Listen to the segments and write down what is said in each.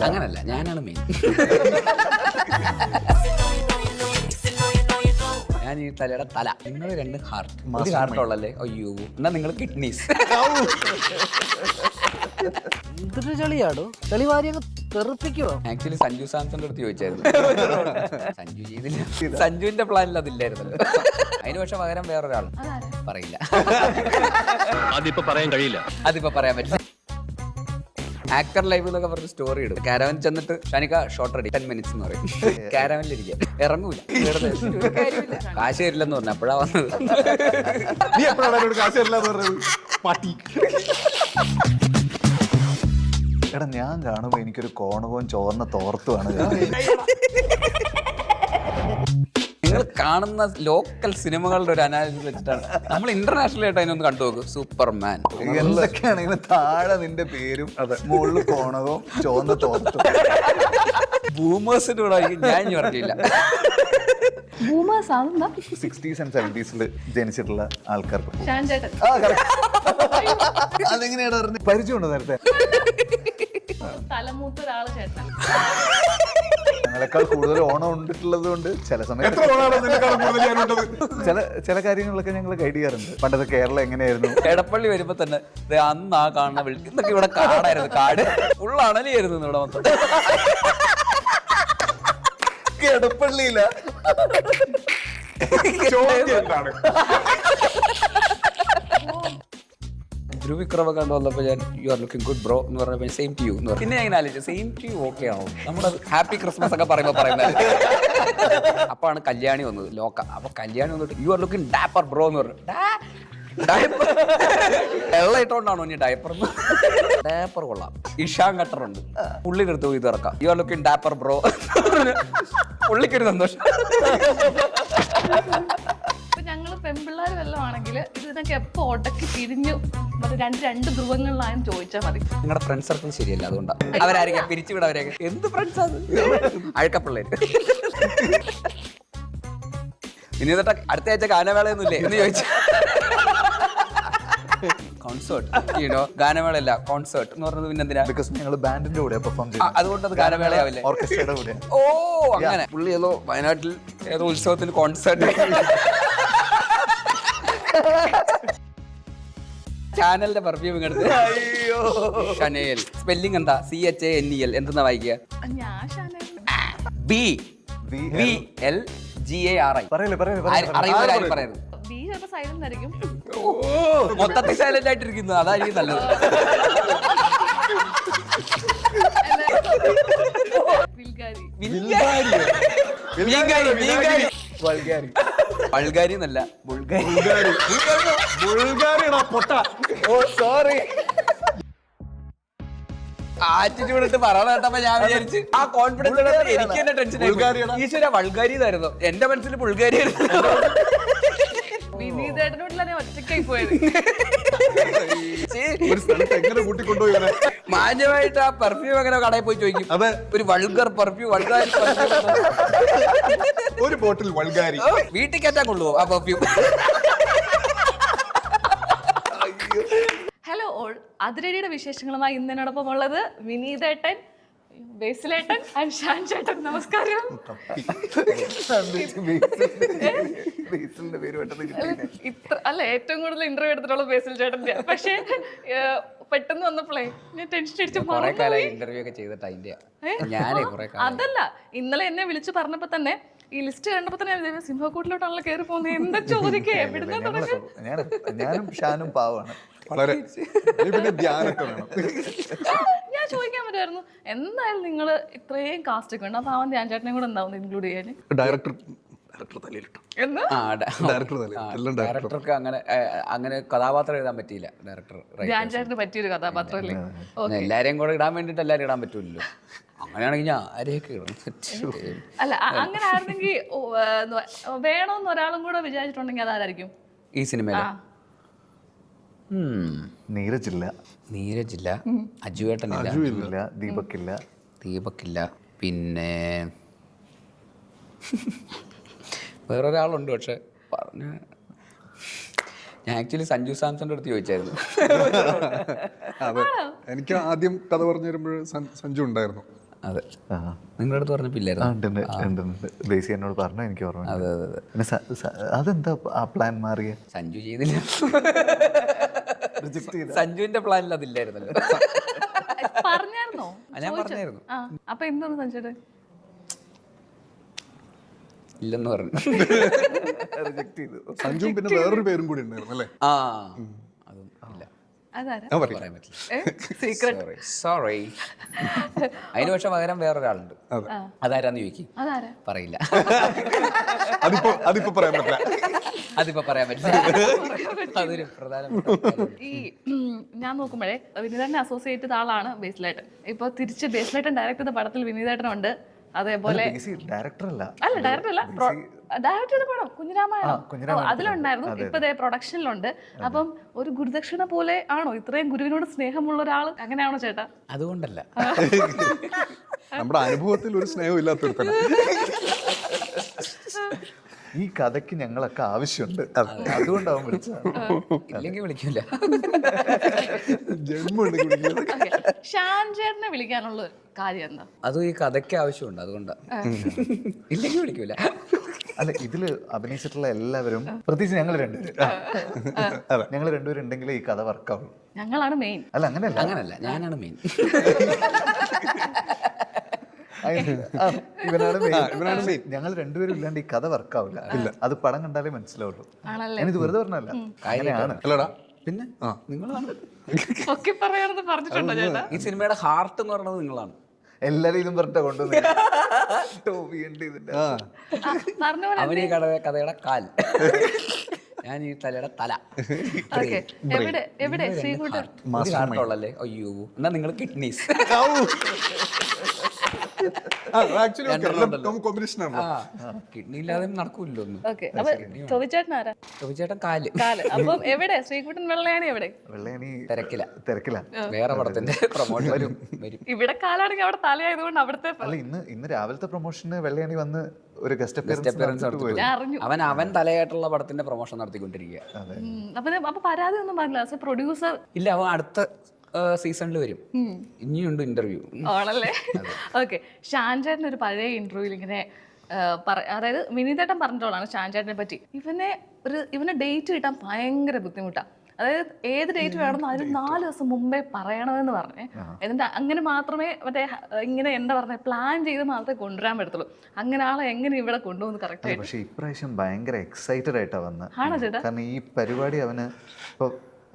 അങ്ങനല്ല, ഞാനാണ് മെയിൻ. ഞാൻ ഈ തലയുടെ തല, നിങ്ങൾ 2 ഹാർട്ട്, ഒരു ഹാർട്ടുള്ളല്ലേ. അയ്യോ, എന്നാ നിങ്ങൾ കിഡ്നീസ്. എന്തൊരു ചളിയാടോ, ചളി വാരി അങ്ങ് തെറിപ്പിക്കുവോ? ആക്ച്വലി സഞ്ജു സാംസന്റെ അടുത്ത് ചോദിച്ചായിരുന്നു. സഞ്ജു ചെയ്തില്ല, സഞ്ജുവിന്റെ പ്ലാനിൽ അതില്ലായിരുന്നല്ലോ. അതിന് പക്ഷെ പകരം വേറൊരാൾ പറയില്ല. അതിപ്പോ പറയാൻ കഴിയില്ല, അതിപ്പോ പറയാൻ പറ്റില്ല. ആക്ടർ ലൈവ് എന്നൊക്കെ പറഞ്ഞ സ്റ്റോറി ഇടും. കാരവൻ ചെന്നിട്ട് ഷാനിക ഷോർട്ട് റെഡി 10 minutes എന്ന് പറയും. കാരവനിലിരിക്കുക, ഇറങ്ങൂല, കാശ് തരില്ലെന്ന് പറഞ്ഞു. അപ്പോഴാ വന്നത്. നീ എപ്പോഴാണ് കാശ് തരില്ലെന്ന് പറഞ്ഞത്? പാട്ടി. എടാ, ഞാൻ കാണുമ്പോ എനിക്കൊരു കോണകവും ചോർന്ന തോർത്തുമാണ്. നിങ്ങൾ കാണുന്ന ലോക്കൽ സിനിമകളുടെ ഒരു അനാലിസിസ് വെച്ചിട്ടാണ്. നമ്മൾ ഇന്റർനാഷണൽ ആയിട്ട് അതിനൊന്ന് കണ്ടു നോക്കും. സൂപ്പർമാൻ എന്തൊക്കെയാണെങ്കിലും താഴെ നിന്റെ പേരും മുകളിൽ കോണകവും ചോർന്ന തോർത്തും. ബൂമേഴ്സിന്റെ കൂടെ ഞാൻ ഇനി പറഞ്ഞില്ല. 60s and 70s ജനിച്ചിട്ടുള്ള ആൾക്കാർക്ക് ഷാൻചേട്ടൻ. അതെങ്ങനെയാണ് പരിചയമുണ്ടോ നേരത്തെ? തലമൂത്ത ഒരാള് ചേട്ടൻ. ഞങ്ങളെക്കാൾ കൂടുതൽ ഓണം ഉണ്ടിട്ടുള്ളത് കൊണ്ട് ചില സമയത്ത് ചില കാര്യങ്ങളിലൊക്കെ ഞങ്ങൾ ഗൈഡ് ചെയ്യാറുണ്ട്. പണ്ടത്തെ കേരളം എങ്ങനെയായിരുന്നു. എടപ്പള്ളി വരുമ്പോ തന്നെ അന്ന് ആ കാണുന്ന ഇന്നൊക്കെ ഇവിടെ കാടായിരുന്നു. കാട് ഫുൾ അണലിയായിരുന്നു ഇവിടെ മൊത്തം. എടപ്പള്ളിയില്ല ധ്രുവിക്രമ കണ്ടു വന്നപ്പോൾ ഞാൻ you are looking good bro എന്ന് പറഞ്ഞപ്പോൾ സെയിം ടു യു എന്ന് പറഞ്ഞു. പിന്നെ ഞാൻ ആലോചിച്ചു സെയിം ടു യു ഓക്കെ ആണോ, നമ്മുടെ ഹാപ്പി ക്രിസ്മസ് ഒക്കെ പറയുന്നത്. അപ്പാണ് കല്യാണി വന്നത്, ലോക്ക. അപ്പൊ കല്യാണി വന്നിട്ട് you are looking dapper bro എന്ന് പറഞ്ഞു. ഡയപ്പർ വെള്ളം ഇട്ടോണ്ടാണോ ഇനി ഡയപ്പർ? ഡയപ്പർ കൊള്ളാം. ഇഷാൻ കട്ടറുണ്ട്, പുള്ളിയുടെ അടുത്ത് പോയി ഇത് ഇറക്കാം. You are looking dapper bro. പുള്ളിക്കൊരു സന്തോഷം. ഞങ്ങള് പെൺപിള്ളേർ വല്ലതും ആണെങ്കിൽ ഇതിനൊക്കെ എപ്പോ ഒടക്കി തിരിഞ്ഞു രണ്ട് ധ്രുവങ്ങളിലായും ചോദിച്ചാൽ മതി. നിങ്ങളുടെ ഫ്രണ്ട് സർക്കിൾ ശരിയല്ല, അതുകൊണ്ടാണ്. അവരായിരിക്കും പിരിച്ചുവിടവരെയൊക്കെ. എന്ത് ഫ്രണ്ട്സാ അഴക്കപ്പിള്ളേര്. ഇനി എന്നിട്ട് അടുത്ത ആഴ്ച ഗാനമേളയൊന്നുമില്ലേ എന്ന് ചോദിച്ചു. കോൺസേർട്ട്, ഗാനമേള അല്ല കോൺസേർട്ട് എന്ന് പറഞ്ഞത്. പിന്നെ എന്തിനാ? ബിക്കോസ് ഞങ്ങൾ ബാൻഡിന്റെ കൂടെ പെർഫോം ചെയ്യും. അതുകൊണ്ട് അത് ഗാനമേളയാവില്ലേ? ഓർക്കസ്ട്രയുടെ കൂടെ. ഓ അങ്ങനെ. പുള്ളി ഏതോ വയനാട്ടിൽ ഏതോ ഉത്സവത്തിന് കോൺസേർട്ട്. ചാനലിന്റെ പെർഫ്യൂം ഇങ്ങടുത്ത്. ഷനേൽ സ്പെല്ലിംഗ് എന്താ? CHANEL എന്തെന്നാ വായിക്കുക? ഞാൻ ഷാനേൽ. BVLGARI. അറിയുന്നവരാരും പറയരുത്. ബി ചിലപ്പോ സൈലന്റ് ആയിരിക്കും. മൊത്തത്തിൽ സൈലന്റ് ആയിട്ടിരിക്കുന്നു, അതായിരിക്കും നല്ലത്. ബൾഗാരി എന്നല്ല, ആറ്റിറ്റ്യൂഡ് ഇട്ട് പറയണ കേട്ടപ്പോ ഞാൻ വിചാരിച്ചു ആ കോൺഫിഡൻസ് എനിക്ക് തന്നെ ടെൻഷൻ ആയി. ഈശ്വര ബൾഗാരി എന്നായിരുന്നു എന്റെ മനസ്സിൽ. ബുൾഗാരി വിനീതേട്ടനോട്ടിലാണ് ഒറ്റയ്ക്കായി പോയത്. മാന്യമായിട്ട് ആ പെർഫ്യൂം അങ്ങനെ കടയിൽ പോയി ചോദിക്കും. ഒരു വൾഗർ പെർഫ്യൂം, വൾഗാരി ഒരു ബോട്ടിൽ വൾഗാരി വീട്ടിൽ കയറ്റാൻ കൊള്ളുവോ ആ പെർഫ്യൂം? ഹലോ ഓൾ, അതിരടിയുടെ വിശേഷങ്ങളുമായി ഇന്നോടൊപ്പം ഉള്ളത് വിനീതേട്ടൻ, ബേസിലേട്ടൻ ആൻഡ് ഷാൻ ചേട്ടൻ. നമസ്കാരം. അല്ല, ഏറ്റവും കൂടുതൽ ഇന്റർവ്യൂ എടുത്തിട്ടുള്ള ബേസിൽ ചേട്ടന്റെ. പക്ഷേ പെട്ടെന്ന് വന്നപ്പോഴേ ഞാൻ ടെൻഷൻ അടിച്ചു. ഇന്റർവ്യൂ ഒക്കെ ചെയ്തിട്ട് അതിന്റെ അതല്ല, ഇന്നലെ എന്നെ വിളിച്ചു പറഞ്ഞപ്പോ തന്നെ ഈ ലിസ്റ്റ് കണ്ടപ്പോ തന്നെ സിംഹക്കൂട്ടിലോട്ടാണല്ലോ കയറി പോകുന്നത്. എന്താ ചോദിക്കേ? ഞാനും ഷാനും പാവാണ്. വളരെ ധ്യാനൊക്കെ വേണം. ഞാൻ ചോദിക്കാൻ പറ്റുമായിരുന്നു, എന്തായാലും നിങ്ങൾ ഇത്രയും കാസ്റ്റ് ഒക്കെ ഉണ്ട്, അപ്പൊ അവൻ ധ്യാൻ ചേട്ടനെ കൂടെ എന്താവും ഇൻക്ലൂഡ് ചെയ്യാൻ? ഡയറക്ടർക്ക് അങ്ങനെ കഥാപാത്രം എഴുതാൻ പറ്റിയില്ല. ഡയറക്ടർ ധ്യാൻ ചേട്ടന് പറ്റിയൊരു കഥാപാത്രമല്ലേ? എല്ലാരെയും കൂടെ ഇടാൻ വേണ്ടിട്ട് എല്ലാരും ഇടാൻ പറ്റൂലല്ലോ. അങ്ങനെയാണെങ്കിൽ ഞാൻ ആരെയൊക്കെ ഇടും. അല്ല, അങ്ങനെ ആയിരുന്നെങ്കിൽ വേണമെന്ന് ഒരാളും കൂടെ വിചാരിച്ചിട്ടുണ്ടെങ്കിൽ അതാരായിരിക്കും ഈ സിനിമയിൽ? നീരജില്ല, അജുവേട്ടനില്ല, ദീപക്കില്ല, പിന്നെ വേറൊരാളുണ്ട്. പക്ഷെ പറഞ്ഞ ഞാൻ ആക്ച്വലി സഞ്ജു സാംസന്റെ അടുത്ത് ചോദിച്ചായിരുന്നു. അതെ, എനിക്ക് ആദ്യം കഥ പറഞ്ഞു തരുമ്പോൾ സഞ്ജു ഉണ്ടായിരുന്നു. അതെ, ആ നിങ്ങളുടെ അടുത്ത് പറഞ്ഞപ്പില്ലായിരുന്നു. ബേസി എന്നോട് പറഞ്ഞു, എനിക്ക് ഓർമ്മ. അതെ അതെ അതെ. പിന്നെ അതെന്താ ആ പ്ലാൻ മാറിയ? സഞ്ജു ചെയ്തില്ല. റിജക്ട് ചെയ്ത സഞ്ജുവിന്റെ പ്ലാനിൽ അതില്ലായിരുന്നല്ലോ. പറഞ്ഞായിരുന്നോ? ഞാൻ പറഞ്ഞായിരുന്നു. ആ അപ്പൊ എന്താണ് സഞ്ജയുടെ? ഇല്ലെന്ന് പറഞ്ഞു. റിജക്ട് ചെയ്തു. സഞ്ജു പിന്നെ വേറൊരു പേരും കൂടി ഉണ്ടായിരുന്നു അല്ലേ? ആ അതും ഇല്ല, അതാരാ? ഞാൻ പറയും. പറയാൻ പറ്റില്ല. സീക്രട്ട്. സോറി. അതിന് പക്ഷെ പകരം വേറൊരാളുണ്ട്. അതാരാന്ന് ചോദിക്കും, അതാരാ? പറയില്ല. അതിപ്പോ പറയാൻ പറ്റില്ല. അതിപ്പോ പറയാൻ പറ്റില്ല. അതൊരു പ്രധാനപ്പെട്ട ഈ ഞാൻ നോക്കുമ്പോഴേ വിനീതേട്ടനെ അസോസിയേറ്റ് ചെയ്ത ആളാണ് ബേസിലേട്ടൻ. ഇപ്പൊ തിരിച്ച് ബേസിലേട്ടൻ ഡയറക്ട് ചെയ്ത പടത്തിൽ വിനീതേട്ടനുണ്ട്. അതേപോലെ ഡയറക്ടർ അല്ല, ഡയറക്ടർ അല്ല, ഡയറക്ടർ ചെയ്ത പടം കുഞ്ഞിരാമായണം അതിലുണ്ടായിരുന്നു. ഇപ്പൊ പ്രൊഡക്ഷനിലുണ്ട്. അപ്പം ഒരു ഗുരുദക്ഷിണ പോലെ ആണോ ഇത്രയും ഗുരുവിനോട് സ്നേഹമുള്ള ഒരാൾ? അങ്ങനെയാണോ ചേട്ടാ? അതുകൊണ്ടല്ല, നമ്മുടെ അനുഭവത്തിൽ ഒരു സ്നേഹം ഇല്ലാത്തൊരുത്തന. ഈ കഥയ്ക്ക് ഞങ്ങളൊക്കെ ആവശ്യമുണ്ട്, അതുകൊണ്ടാവും വിളിച്ചത്. ഇല്ലെങ്കിൽ വിളിക്കൂല. ഷാൻ ചേട്ടനെ വിളിക്കാനുള്ള കാര്യം എന്താ? അതും ഈ കഥയ്ക്ക് ആവശ്യമുണ്ട്, അതുകൊണ്ടാ. ഇല്ലെങ്കിൽ വിളിക്കൂല. അല്ല, ഇതില് അഭിനയിച്ചിട്ടുള്ള എല്ലാവരും, പ്രത്യേകിച്ച് ഞങ്ങൾ രണ്ടുപേരും ഉണ്ടെങ്കിലേ ഈ കഥ വർക്കാവുള്ളൂ. ഞങ്ങളാണ് മെയിൻ. അല്ല അങ്ങനല്ല, ഞാനാണ് മെയിൻ. ഇവനാണ് മെയിൻ. ഞങ്ങൾ രണ്ടുപേരും ഇല്ലാണ്ട് ഈ കഥ വർക്കാവില്ല. അത് പടം കണ്ടാലേ മനസ്സിലാവുള്ളൂ. ഞാനിത് വെറുതെ പറഞ്ഞല്ല, അങ്ങനെയാണ്. അല്ലടാ പിന്നെ നിങ്ങളാണ് ഒക്കെ പറയാണെന്ന് പറഞ്ഞിട്ടുണ്ടോ ചേട്ടാ? ഈ സിനിമയുടെ ഹാർട്ട് എന്ന് പറയുന്നത് നിങ്ങളാണ്. എല്ലാരും ഇതും പറഞ്ഞ കൊണ്ടുവന്നു. പറഞ്ഞ പോലെ അവൻ ഈ കഥയുടെ കാൽ, ഞാൻ ഈ തലയുടെ തല. എവിടെ ശ്രീകുട്ടൻ ഹാർട്ടുള്ളല്ലേ? അയ്യോ, എന്നാ നിങ്ങൾ കിഡ്നീസ്. കോമ്പിനേഷൻ ആണ്. കിഡ്നി ഇല്ലാതെ നടക്കൂല്ലോ ഒന്നും. ഓക്കെ, അപ്പൊ ചോദിച്ചേട്ടൻ ആരാ? ചോദിച്ചേട്ടൻ കാല്. അപ്പം എവിടെ ശ്രീകുട്ടൻ വെള്ളയാണി? എവിടെ? വെള്ളയാണി തിരക്കില്ല. വേറെ പടത്തിന്റെ പ്രൊമോഷൻ വരും. ഇവിടെ കാലാണെങ്കിൽ അവിടെ തലയായതുകൊണ്ട് അവിടുത്തെ. അല്ല, ഇന്ന് രാവിലത്തെ പ്രൊമോഷന് വെള്ളയാണി വന്ന് ഒരു ഗസ്റ്റ് അപ്പിയറൻസ് അവൻ തലയായിട്ടുള്ള പടത്തിന്റെ പ്രൊമോഷൻ നടത്തിക്കൊണ്ടിരിക്കുക. അപ്പൊ പരാതി ഒന്നും പറഞ്ഞില്ല പ്രൊഡ്യൂസർ? ഇല്ല, അവൻ അടുത്ത സീസണിൽ വരും. ഇനിയുണ്ട് ഇന്റർവ്യൂ. ആണല്ലേ? ഓക്കെ. ഷാൻ ചേട്ടൻ ഒരു പഴയ ഇന്റർവ്യൂവിൽ ഇങ്ങനെ അതായത് വിനീതേട്ടൻ പറഞ്ഞിട്ടുള്ളതാണ് ഷാൻ ചേട്ടനെ പറ്റി, ഇവനെ ഡേറ്റ് കിട്ടാൻ ഭയങ്കര ബുദ്ധിമുട്ടാണ്. അതായത് ഏത് ഡേറ്റ് വേണമെന്ന് അതിന് 4 ദിവസം മുമ്പേ പറയണമെന്ന് പറഞ്ഞേ. എന്നിട്ട് അങ്ങനെ മാത്രമേ മറ്റേ ഇങ്ങനെ എന്താ പറഞ്ഞ പ്ലാൻ ചെയ്ത് മാത്രമേ കൊണ്ടുവരാൻ പറ്റത്തുള്ളൂ. അങ്ങനെ ആളെ എങ്ങനെ ഇവിടെ കൊണ്ടുപോകുന്നു കറക്റ്റ് ആയിട്ട്? പക്ഷേ ഇപ്രാവശ്യം ഭയങ്കര എക്സൈറ്റഡ് ആയിട്ടാണ് വന്നത്. ആണോ ചേട്ടാ? കാരണം ഈ പരിപാടി അവന് ഇപ്പോൾ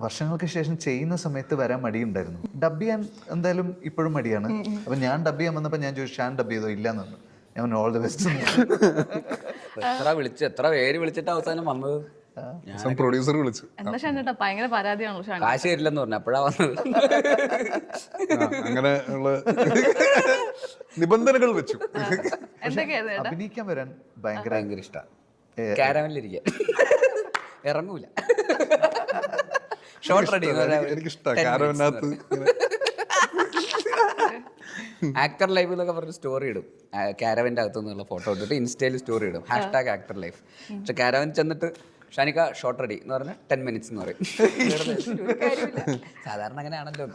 വർഷങ്ങൾക്ക് ശേഷം ചെയ്യുന്ന സമയത്ത് വരാൻ മടിയുണ്ടായിരുന്നു. ഡബ് ചെയ്യാൻ എന്തായാലും ഇപ്പോഴും മടിയാണ്. അപ്പം ഞാൻ ഡബ് ചെയ്യാൻ വന്നപ്പോൾ ഞാൻ ചോദിച്ചു, ഷാൻ ഡബ് ചെയ്തോ? ഇല്ലാന്ന് പറഞ്ഞു. ഞാൻ ഓൾ ദി ബെസ്റ്റ്. എത്ര പേര് വിളിച്ചിട്ട് അവസാനം വന്നത്? പ്രൊഡ്യൂസർ വിളിച്ചു. എന്താ ഷാൻ ചേട്ടാ ഭയങ്കര പരാതിയാണല്ലോ ഷാൻ? കാശ് തരില്ലെന്ന് പറഞ്ഞു, അപ്പോഴാ വന്നത്. അങ്ങനെ ഉള്ള നിബന്ധനകൾ വെച്ചു. അഭിനയിക്കാൻ വരാൻ ഭയങ്കര ഇഷ്ടമാണ്. കാരവനിലിരിക്കാൻ ഇറങ്ങൂല. Shot ready. എനിക്കിഷ്ടമാണ് കാരവനകത്ത് ആക്ടർ ലൈഫ് എന്നൊക്കെ പറഞ്ഞ് സ്റ്റോറി ഇടും. കാരവന്റെ അകത്തു നിന്നുള്ള ഫോട്ടോ ഇട്ടിട്ട് ഇൻസ്റ്റയിൽ സ്റ്റോറി ഇടും, #ആക്ടർ ലൈഫ്. പക്ഷെ കാരവൻ ചെന്നിട്ട് ഷാനിക ഷോർട്ട് റെഡി എന്ന് പറഞ്ഞാൽ 10 minutes എന്ന് പറയും. സാധാരണ അങ്ങനെയാണല്ലോ.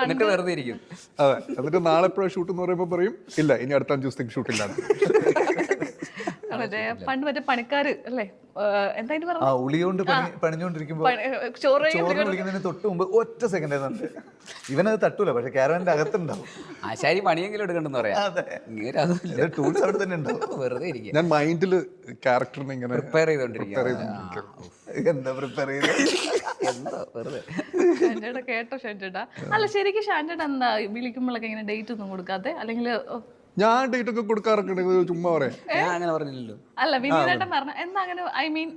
എന്നിട്ട് വെറുതെ ഇരിക്കും. അതെ, എന്നിട്ട് നാളെ എപ്പോഴാണ് ഷൂട്ട് എന്ന് പറയുമ്പോൾ പറയും, ഇല്ല ഇനി അടുത്ത 5 ദിവസത്തേക്ക് ഷൂട്ടില്ലാണ്. പണ്ട് മറ്റേ പണിക്കാര് അല്ലേ എന്തായാലും ഉളിയോണ്ട് പണിഞ്ഞോണ്ടിരിക്കുമ്പോ ചോറ് വിളിക്കുന്നതിന് തൊട്ട് മുമ്പ് ഒറ്റ സെക്കൻഡ് ആയിരുന്നു. ഇവനത് തട്ടൂല, പക്ഷെ കാരവന്റെ അകത്തുണ്ടാവും. ആശാരി പണിയെങ്കിലും എടുക്കണ്ടെന്ന് പറയാം. ടൂൾസ് അവിടെ തന്നെ ഉണ്ടാവും. വെറുതെ ഇരിക്കും. ഞാൻ മൈൻഡില് ക്യാരക്ടറിനെ ഇങ്ങനെ പ്രിപ്പയർ ചെയ്തോണ്ടിരിക്കും. എന്താ പ്രിപ്പയർ ചെയ്ത് എന്താ വെറുതെ. ഷാൻചേട്ടാ കേട്ടോ ഷാൻചേട്ടാ? അല്ല ശരിക്കും ഷാൻചേട്ടാ എന്താ വിളിക്കുമ്പോഴൊക്കെ ഇങ്ങനെ ഡേറ്റ് ഒന്നും കൊടുക്കാതെ? അല്ലെങ്കിൽ ഞാൻ ഡേറ്റ് ഒക്കെ കൊടുക്കാറൊക്കെ ചുമ്മാ പറയാം. ഞാൻ അങ്ങനെ പറഞ്ഞില്ലല്ലോ. അല്ല വിനീതേട്ടൻ പറഞ്ഞ എന്താ അങ്ങനെ? ഐ മീൻ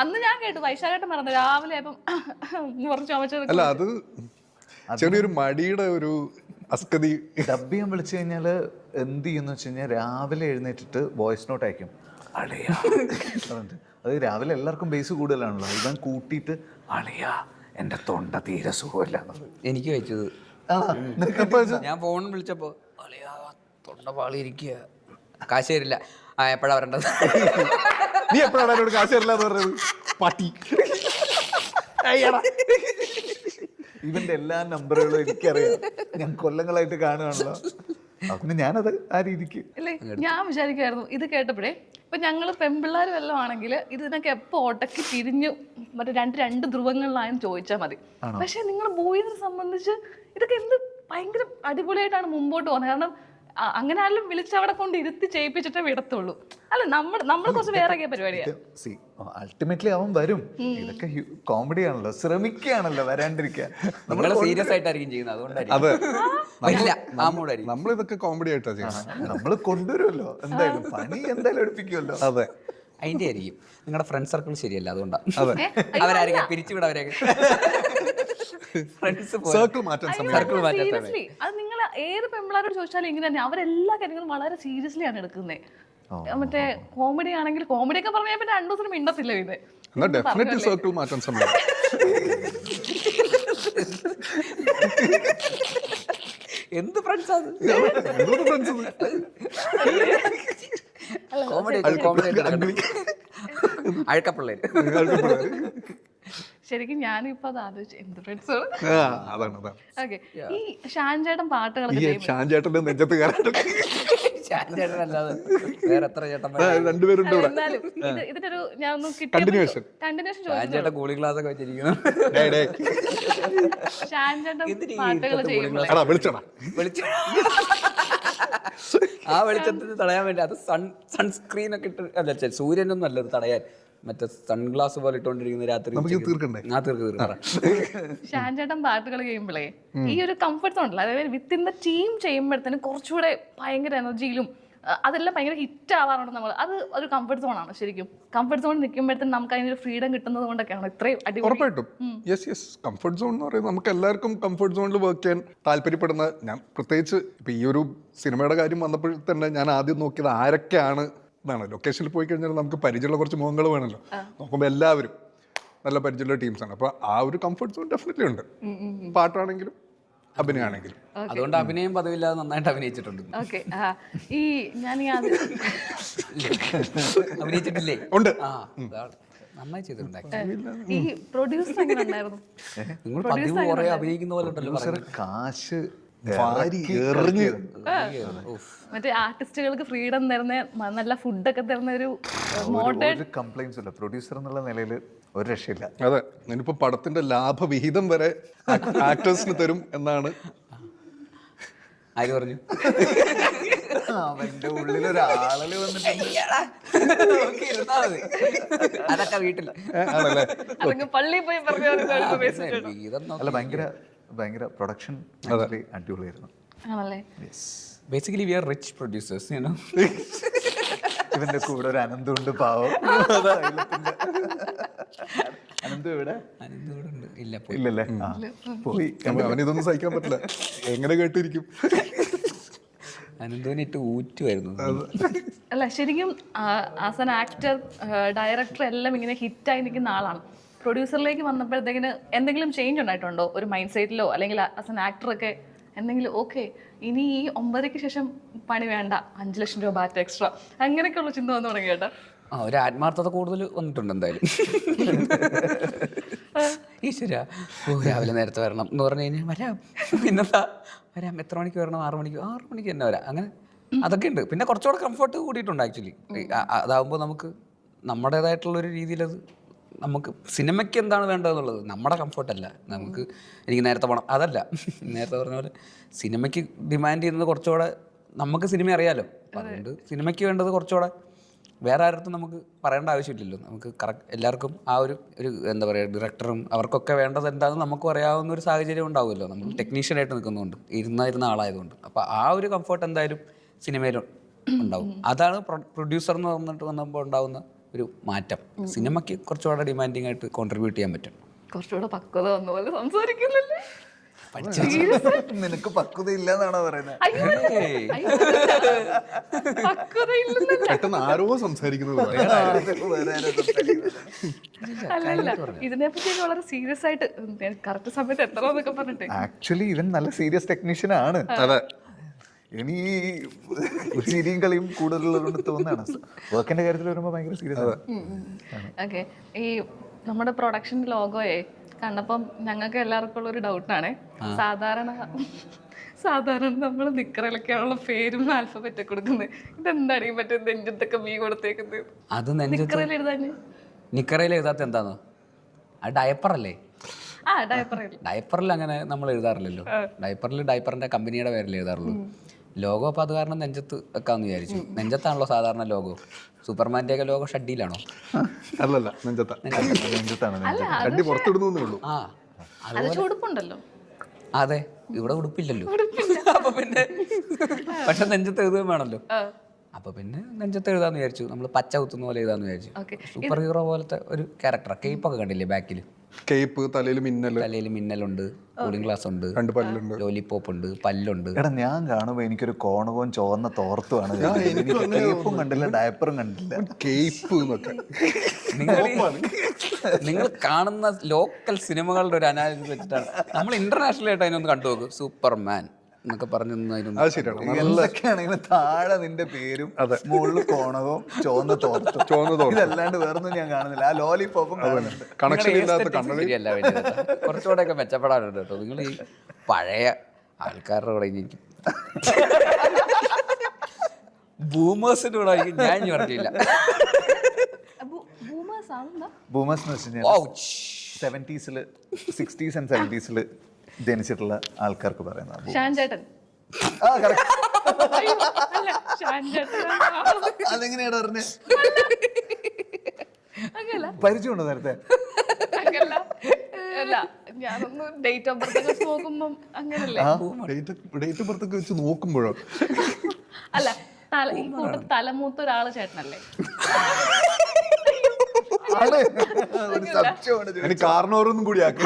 അന്ന് ഞാൻ കേട്ടു വൈശാഖേട്ടൻ പറഞ്ഞത് രാവിലെ ഇപ്പം കുറച്ച് ചുമച്ചത്. അല്ല, അത് ചെറിയൊരു മടിയുടെ ഒരു അസ്കതി. ഡബ് ചെയ്യാൻ വിളിച്ചു കഴിഞ്ഞാൽ എന്ത് ചെയ്യുന്ന വെച്ച് കഴിഞ്ഞാൽ രാവിലെ എഴുന്നേറ്റിട്ട് വോയിസ് നോട്ട് അയക്കും. അത് രാവിലെ എല്ലാവർക്കും ബേസ് കൂടുതലാണല്ലോ. ഇവൻ കൂട്ടിയിട്ട് അളിയാ എൻ്റെ തൊണ്ട തീരെ സുഖമില്ല. എനിക്ക് വെച്ചത് ഞാൻ ഫോണിൽ വിളിച്ചപ്പോ തൊണ്ട പാളി ഇരിക്കുക, കാശ് തരില്ല. എപ്പോഴാ വരേണ്ടത്? നീ എപ്പോഴാണ് എന്നോട് കാശ് തരില്ല എന്ന് പറഞ്ഞത്? പട്ടി. ഇവന്റെ എല്ലാ നമ്പറുകളും എനിക്കറിയാം, ഞാൻ കൊല്ലങ്ങളായിട്ട് കാണുകയാണല്ലോ. പിന്നെ ഞാനത് ആ രീതിക്ക് അല്ലേ, ഞാൻ വിചാരിക്കുമായിരുന്നു ഇത് കേട്ടപ്പോഴേ, ഇപ്പൊ ഞങ്ങൾ പെൺപിള്ളേർ വല്ലതും ആണെങ്കിൽ ഇതിനൊക്കെ എപ്പോ ഒട്ടക്കി തിരിഞ്ഞു മറ്റേ രണ്ട് ധ്രുവങ്ങളിലായെന്ന് ചോദിച്ചാൽ മതി. പക്ഷെ നിങ്ങൾ ബോയ്സിനെ സംബന്ധിച്ച് ഇതൊക്കെ എന്ത് ഭയങ്കര അടിപൊളിയായിട്ടാണ് മുമ്പോട്ട് പോകുന്നത്. കാരണം അങ്ങനെ ആരെങ്കിലും വിളിച്ചവിടെ കൊണ്ട് ഇരുത്തി ചെയ്യിപ്പിച്ചിട്ടേ വിടത്തുള്ളൂ. അല്ല, നമ്മൾ കുറച്ച് വേറെ പരിപാടിയാണ്. അൾട്ടിമേറ്റ്ലി അവൻ വരും. ഇതൊക്കെ കോമഡി ആണല്ലോ, ശ്രമിക്കുകയാണല്ലോ വരാണ്ടിരിക്കാൻ. നമ്മൾ സീരിയസ് ആയിട്ടായിരിക്കും ചെയ്യുന്നത്, അതുകൊണ്ടായിരിക്കും. അതെ, നമ്മളിതൊക്കെ കോമഡി ആയിട്ടാ ചെയ്യുന്നത്. നമ്മൾ കൊണ്ടുവരുമല്ലോ, എന്തായാലും പണി എന്തായാലും എടുപ്പിക്കുമല്ലോ. അതെ, അതിന്റെ ആയിരിക്കും. നിങ്ങളുടെ ഫ്രണ്ട് സർക്കിൾ ശരിയല്ല, അതുകൊണ്ടാണ്. അതെ, അവരായിരിക്കും പിരിച്ചുവിട അവരെയൊക്കെ. ഫ്രണ്ട്സ് സർക്കിൾ മാറ്റാൻ സർക്കിൾ മാറ്റാൻ സീരിയസ്ലി അത് നിങ്ങൾ ഏത് പെൺപിള്ളേരോട് ചോദിച്ചാലും ഇങ്ങനെ തന്നെ, അവരെല്ലാ കാര്യങ്ങളും വളരെ സീരിയസ്ലി ആണ് എടുക്കുന്നത്. മറ്റേ കോമഡി ആണെങ്കിൽ കോമഡി ഒക്കെ പറഞ്ഞാൽ പിന്നെ 2 ദിവസം മിണ്ടത്തില്ല ഇത്. എന്നാ ഡെഫിനറ്റ്ലി സർക്കിൾ മാറ്റാൻ സമയം. എന്ത് ഫ്രണ്ട്സാ കോമഡി അഴക്കപ്പിള്ളേര്. ശരിക്കും ഞാനിപ്പോ അത് ആലോചിച്ചു, എന്ത് ഫ്രണ്ട്സാണ്. അതാണ് ഓക്കെ, ഈ ഷാൻചേട്ടൻ പാട്ടുകളൊക്കെ ചെയ്യുമ്പോൾ ഷാൻ ചേട്ടന്റെ നെഞ്ചത്ത് കയറാൻ ചേട്ടനല്ലാതെ വേറെ എത്ര ചേട്ടന്മാർ രണ്ടുപേരുണ്ട് ഇവിടെ. എന്നാലും ഇതിനൊരു ഞാൻ ഒന്ന് Continuation. കണ്ടിന്യൂഷൻ ചേട്ടൻ കൂളിംഗ് ക്ലാസ് ഒക്കെ വെച്ചിരിക്കുന്നു. ഷാൻചേട്ടൻ പാട്ടുകൾ ചെയ്യുമ്പോൾ എടാ വിളിച്ചടാ, ആ വെളിച്ചത്തിന് തടയാൻ വേണ്ടി അത് സൺസ്ക്രീൻ ഒക്കെ ഇട്ട് അല്ല, സൂര്യനൊന്നും അല്ല ഇത് തടയാൻ, മറ്റേ സൺഗ്ലാസ് പോലെ ഇട്ടോണ്ടിരിക്കുന്ന രാത്രി തീർക്കണ്ടേ? ഷാൻചേട്ടൻ പാട്ടുകൾ ചെയ്യുമ്പോഴേ ഈ ഒരു കംഫർട്ട് ഉണ്ടല്ലോ, അതായത് വിത്തിൻ ദ ടീം ചെയ്യുമ്പോഴത്തേനും കുറച്ചുകൂടെ ഭയങ്കര എനർജിയിലും അതെല്ലാം ഭയങ്കര ഹിറ്റ് ആവാറുണ്ട്. നമ്മൾ അത് ഒരു കംഫർട്ട് സോണാണ്. ശരിക്കും കംഫർട്ട് സോണിൽ നിൽക്കുമ്പോഴത്തേനും നമുക്ക് അതിനൊരു ഫ്രീഡം കിട്ടുന്നത് കൊണ്ടൊക്കെയാണ് ഇത്രയും അടിപൊളി. ഉറപ്പായിട്ടും യെസ് കംഫർട്ട് സോൺ എന്ന് പറയുന്നത് നമുക്ക് എല്ലാവർക്കും കംഫർട്ട് സോണിൽ വർക്ക് ചെയ്യാൻ താല്പര്യപ്പെടുന്ന, ഞാൻ പ്രത്യേകിച്ച് ഇപ്പം ഈ ഒരു സിനിമയുടെ കാര്യം വന്നപ്പോൾ തന്നെ ഞാൻ ആദ്യം നോക്കിയത് ആരൊക്കെയാണ് എന്നാണ്. ലൊക്കേഷനിൽ പോയി കഴിഞ്ഞാൽ നമുക്ക് പരിചയമുള്ള കുറച്ച് മുഖങ്ങൾ വേണമല്ലോ. നോക്കുമ്പോൾ എല്ലാവരും നല്ല പരിചയമുള്ള ടീംസാണ്. അപ്പോൾ ആ ഒരു കംഫർട്ട് സോൺ ഡെഫിനറ്റ്ലി ഉണ്ട്, പാട്ടാണെങ്കിലും അഭിനയാണെങ്കിലും. അതുകൊണ്ട് അഭിനയം പതിവില്ലാതെ നന്നായിട്ട് അഭിനയിച്ചിട്ടുണ്ട്. ഓക്കെ, ഈ ഞാൻ അഭിനയിച്ചിട്ടില്ലേ? ഉണ്ട്, നന്നായി ചെയ്തിട്ടുണ്ട്. ഈ പ്രൊഡ്യൂസർ എങ്ങനെ ഉണ്ടായിരുന്നു? നിങ്ങൾ പതിവ് കുറെ അഭിനയിക്കുന്ന പോലെ ഉണ്ടല്ലോ. കാശ് മറ്റേ ആർട്ടിസ്റ്റുകൾക്ക് ഫ്രീഡം തരുന്ന, നല്ല ഫുഡൊക്കെ തരുന്ന ഒരു മോഡേൺ കംപ്ലൈന്റ്സ് ഇല്ല. പ്രൊഡ്യൂസർ എന്നുള്ള നിലയിൽ ഒരു രക്ഷയില്ല. അതെ, ഞാനിപ്പോ പടത്തിന്റെ ലാഭവിഹിതം വരെ ആക്ടേഴ്സിന് തരും എന്നാണ്. ആര് പറഞ്ഞു? അവന്റെ ഉള്ളിലൊരു ആളല് വന്നിട്ടുണ്ട്. അതൊക്കെ വീട്ടിൽ പള്ളി പോയി പറഞ്ഞു. അല്ല, ഭയങ്കര പ്രൊഡക്ഷൻ അടിപൊളിയായിരുന്നു. ആണല്ലേ? Basically we are rich producers, you know. ഇവന്റെ കൂടെ ഒരു അനന്തമുണ്ട്, പാവം. അനന്ത് ഇവിടെ ഇല്ല, ഇല്ലല്ലേ? പോയി. അവനിതൊന്നും സഹിക്കാൻ പറ്റില്ല, എങ്ങനെ കേട്ടിരിക്കും. അനന്തോനിട്ട് ഊറ്റുമായിരുന്നു. അല്ല, ശരിക്കും ആസ് ആൻ ആക്ടർ, ഡയറക്ടർ എല്ലാം ഇങ്ങനെ ഹിറ്റായി നിൽക്കുന്ന ആളാണ്. പ്രൊഡ്യൂസറിലേക്ക് വന്നപ്പോഴത്തേക്കിന് എന്തെങ്കിലും ചേഞ്ച് ഉണ്ടായിട്ടുണ്ടോ ഒരു മൈൻഡ് സെറ്റിലോ, അല്ലെങ്കിൽ ആസ് ആൻ ആക്ടറൊക്കെ എന്തെങ്കിലും ഓക്കെ ഇനി ഈ 9:00-ക്ക് ശേഷം പണി വേണ്ട, 5 ലക്ഷം രൂപ ബാറ്റ് എക്സ്ട്രാ, അങ്ങനെയൊക്കെയുള്ള ചിന്ത വന്നു തുടങ്ങി കേട്ടോ? ഒരു ആത്മാർത്ഥത കൂടുതൽ വന്നിട്ടുണ്ട് എന്തായാലും. ഈശ്വര, രാവിലെ നേരത്തെ വരണം എന്ന് പറഞ്ഞു കഴിഞ്ഞാൽ വരാം, പിന്നെന്താ വരാം, എത്ര മണിക്ക് വരണം? 6 മണിക്ക് തന്നെ വരാം. അങ്ങനെ അതൊക്കെ ഉണ്ട്. പിന്നെ കുറച്ചുകൂടെ കംഫർട്ട് കൂടിയിട്ടുണ്ട് ആക്ച്വലി. അതാവുമ്പോൾ നമുക്ക് നമ്മുടേതായിട്ടുള്ളൊരു രീതിയിലത്, നമുക്ക് സിനിമയ്ക്ക് എന്താണ് വേണ്ടതെന്നുള്ളത് നമ്മുടെ കംഫർട്ടല്ല. നമുക്ക് എനിക്ക് നേരത്തെ പോകണം അതല്ല, നേരത്തെ പറഞ്ഞ പോലെ സിനിമയ്ക്ക് ഡിമാൻഡ് ചെയ്യുന്നത് കുറച്ചുകൂടെ, നമുക്ക് സിനിമ അറിയാലോ, അതുകൊണ്ട് സിനിമയ്ക്ക് വേണ്ടത് കുറച്ചുകൂടെ വേറെ ആരുടെ നമുക്ക് പറയേണ്ട ആവശ്യമില്ലല്ലോ. നമുക്ക് കറക്റ്റ് എല്ലാവർക്കും ആ ഒരു എന്താ പറയുക, ഡയറക്ടറും അവർക്കൊക്കെ വേണ്ടത് എന്താണെന്ന് നമുക്കും അറിയാവുന്ന ഒരു സാഹചര്യം ഉണ്ടാവുമല്ലോ, നമ്മൾ ടെക്നീഷ്യനായിട്ട് നിൽക്കുന്നതുകൊണ്ട്, ഇരുന്ന ആളായതുകൊണ്ട്. അപ്പോൾ ആ ഒരു കംഫർട്ട് എന്തായാലും സിനിമയിലും ഉണ്ടാവും. അതാണ് പ്രൊഡ്യൂസർ എന്ന് വന്നപ്പോൾ ഉണ്ടാവുന്ന ഒരു മാറ്റം. സിനിമയ്ക്ക് കുറച്ചുകൂടെ ഡിമാൻഡിങ് ആയിട്ട് കോൺട്രിബ്യൂട്ട് ചെയ്യാൻ പറ്റും. കുറച്ചുകൂടെ പക്വത വന്ന പോലെ സംസാരിക്കുന്നില്ലേ? നിനക്ക് പക്വത ഇല്ല എന്നാണോ പറയുന്നത്? പെട്ടെന്ന് ആരോ സംസാരിക്കുന്നത്. അല്ലല്ല, ഇതിനെപ്പറ്റി വളരെ സീരിയസ് ആയിട്ട് കറക്റ്റ് സമയത്ത് എത്രന്നൊക്കെ പറഞ്ഞിട്ട്. ആക്ച്വലി ഇവൻ നല്ല സീരിയസ് ടെക്നീഷ്യൻ ആണ്. ഇനി ചിരിയും കളിയും കൂടുതലുള്ളതുകൊണ്ട് തോന്നുകയാണ്. വർക്കിന്റെ കാര്യത്തിൽ വരുമ്പോൾ ഭയങ്കര സീരിയസ് ആണ്. ഓക്കെ, ഈ നമ്മുടെ പ്രൊഡക്ഷൻ ലോഗോയെ കണ്ടപ്പം ഞങ്ങൾക്ക് എല്ലാവർക്കും ഉള്ള ഒരു ഡൗട്ടാണ്. സാധാരണ നമ്മൾ നിക്കറിലൊക്കെയാണുള്ള പേരും ആൽഫബറ്റ് കൊടുക്കുന്നത്. ഇതെന്താണ് ഈ മറ്റേ നെഞ്ചത്തൊക്കെ മീ കൊടുത്തേക്കുന്നത്? അത് നിക്കറിൽ എഴുതാൻ നിക്കറയിൽ എഴുതാത്ത എന്താണോ? അത് ഡയപ്പറല്ലേ? ആ ഡയപ്പറിൽ. ഡയപ്പറിൽ അങ്ങനെ നമ്മൾ എഴുതാറില്ലല്ലോ. ഡയപ്പറിൽ ഡയപ്പറിന്റെ കമ്പനിയുടെ പേരിൽ എഴുതാറുള്ളൂ. ലോഗോ അപ്പോൾ അത് കാരണം നെഞ്ചത്ത് വെക്കാന്ന് വിചാരിച്ചു. നെഞ്ചത്താണല്ലോ സാധാരണ ലോഗോ. സൂപ്പർമാൻ്റെ ഒക്കെ ലോഗോ ഷഡ്ഡിയിലാണോ? അല്ലല്ല, നെഞ്ചത്താണ്. ഷഡ്ഡി പുറത്തിടുന്നേ ഉള്ളൂ. ആ അത് ചുടുപ്പുണ്ടല്ലോ. അതെ, ഇവിടെ ഉടുപ്പില്ലല്ലോ. അപ്പൊ പിന്നെ പക്ഷെ നെഞ്ചത്ത് എഴുതുകയും വേണമല്ലോ. അപ്പൊ പിന്നെ നെഞ്ചത്ത് എഴുതാന്ന് വിചാരിച്ചു. നമ്മൾ പച്ച കുത്തുന്ന പോലെ എഴുതാന്ന് വിചാരിച്ചു. സൂപ്പർ ഹീറോ പോലത്തെ ഒരു ക്യാരക്ടർ. കേപ്പൊക്കെ കണ്ടില്ലേ ബാക്കിൽ? കേപ്പ്, തലയിൽ മിന്നലുണ്ട്, കൂളിംഗ് ഗ്ലാസ് ഉണ്ട്, 2 പല്ലുണ്ട്, ലോലിപോപ്പ് ഉണ്ട്, പല്ലുണ്ട്. എടാ ഞാൻ കാണുമ്പോ എനിക്കൊരു കോണകവും ചുവന്ന തോർത്തുമാണ്. കേപ്പും കണ്ടില്ല, ഡയപ്പറും കണ്ടില്ല. കേപ്പ് എന്നൊക്കെ നിങ്ങൾ കാണുന്ന ലോക്കൽ സിനിമകളുടെ ഒരു അനാലിസിസ് വെച്ചിട്ടാണ്. നമ്മൾ ഇന്റർനാഷണൽ ആയിട്ട് അതിനൊന്ന് കണ്ടു നോക്കും. സൂപ്പർമാൻ എന്നൊക്കെ പറഞ്ഞു. എന്തൊക്കെയാണെങ്കിലും താഴെ നിന്റെ പേരും മുകളിൽ കോണകവും ചുവന്ന തോർത്തും ഇതല്ലാണ്ട് വേറൊന്നും ഞാൻ കാണുന്നില്ല. ആ ലോലിപോപ്പും ശരിയല്ല, കുറച്ചുകൂടെയൊക്കെ മെച്ചപ്പെടാനുണ്ട് കേട്ടോ. നിങ്ങൾ ഈ പഴയ ആൾക്കാരുടെ കൂടെ എനിക്ക് ബൂമേഴ്സിന്റെ കൂടെ ഞാൻ പറഞ്ഞില്ല. ബൂമേഴ്സ് എന്ന് വെച്ച് കഴിഞ്ഞാൽ 70s, 60s and 70s ജനിച്ചിട്ടുള്ള ആൾക്കാർക്ക് പറയുന്നത്. അതെങ്ങനെയാണ് പറഞ്ഞത്? പരിചയമുണ്ടോ നേരത്തെ? ഞാനൊന്ന് ഡേറ്റ് ഓഫ് ബർത്ത് നോക്കുമ്പോ അങ്ങനല്ലേ? ഡേറ്റ് ഓഫ് ബർത്ത് ഒക്കെ വെച്ച് നോക്കുമ്പോഴോ? അല്ല, ഈ കൂട്ടത്തിൽ തലമൂത്ത ഒരാള് ചേട്ടനല്ലേ? എനിക്ക് കാരണവരൊന്നും കൂടി ആക്കി.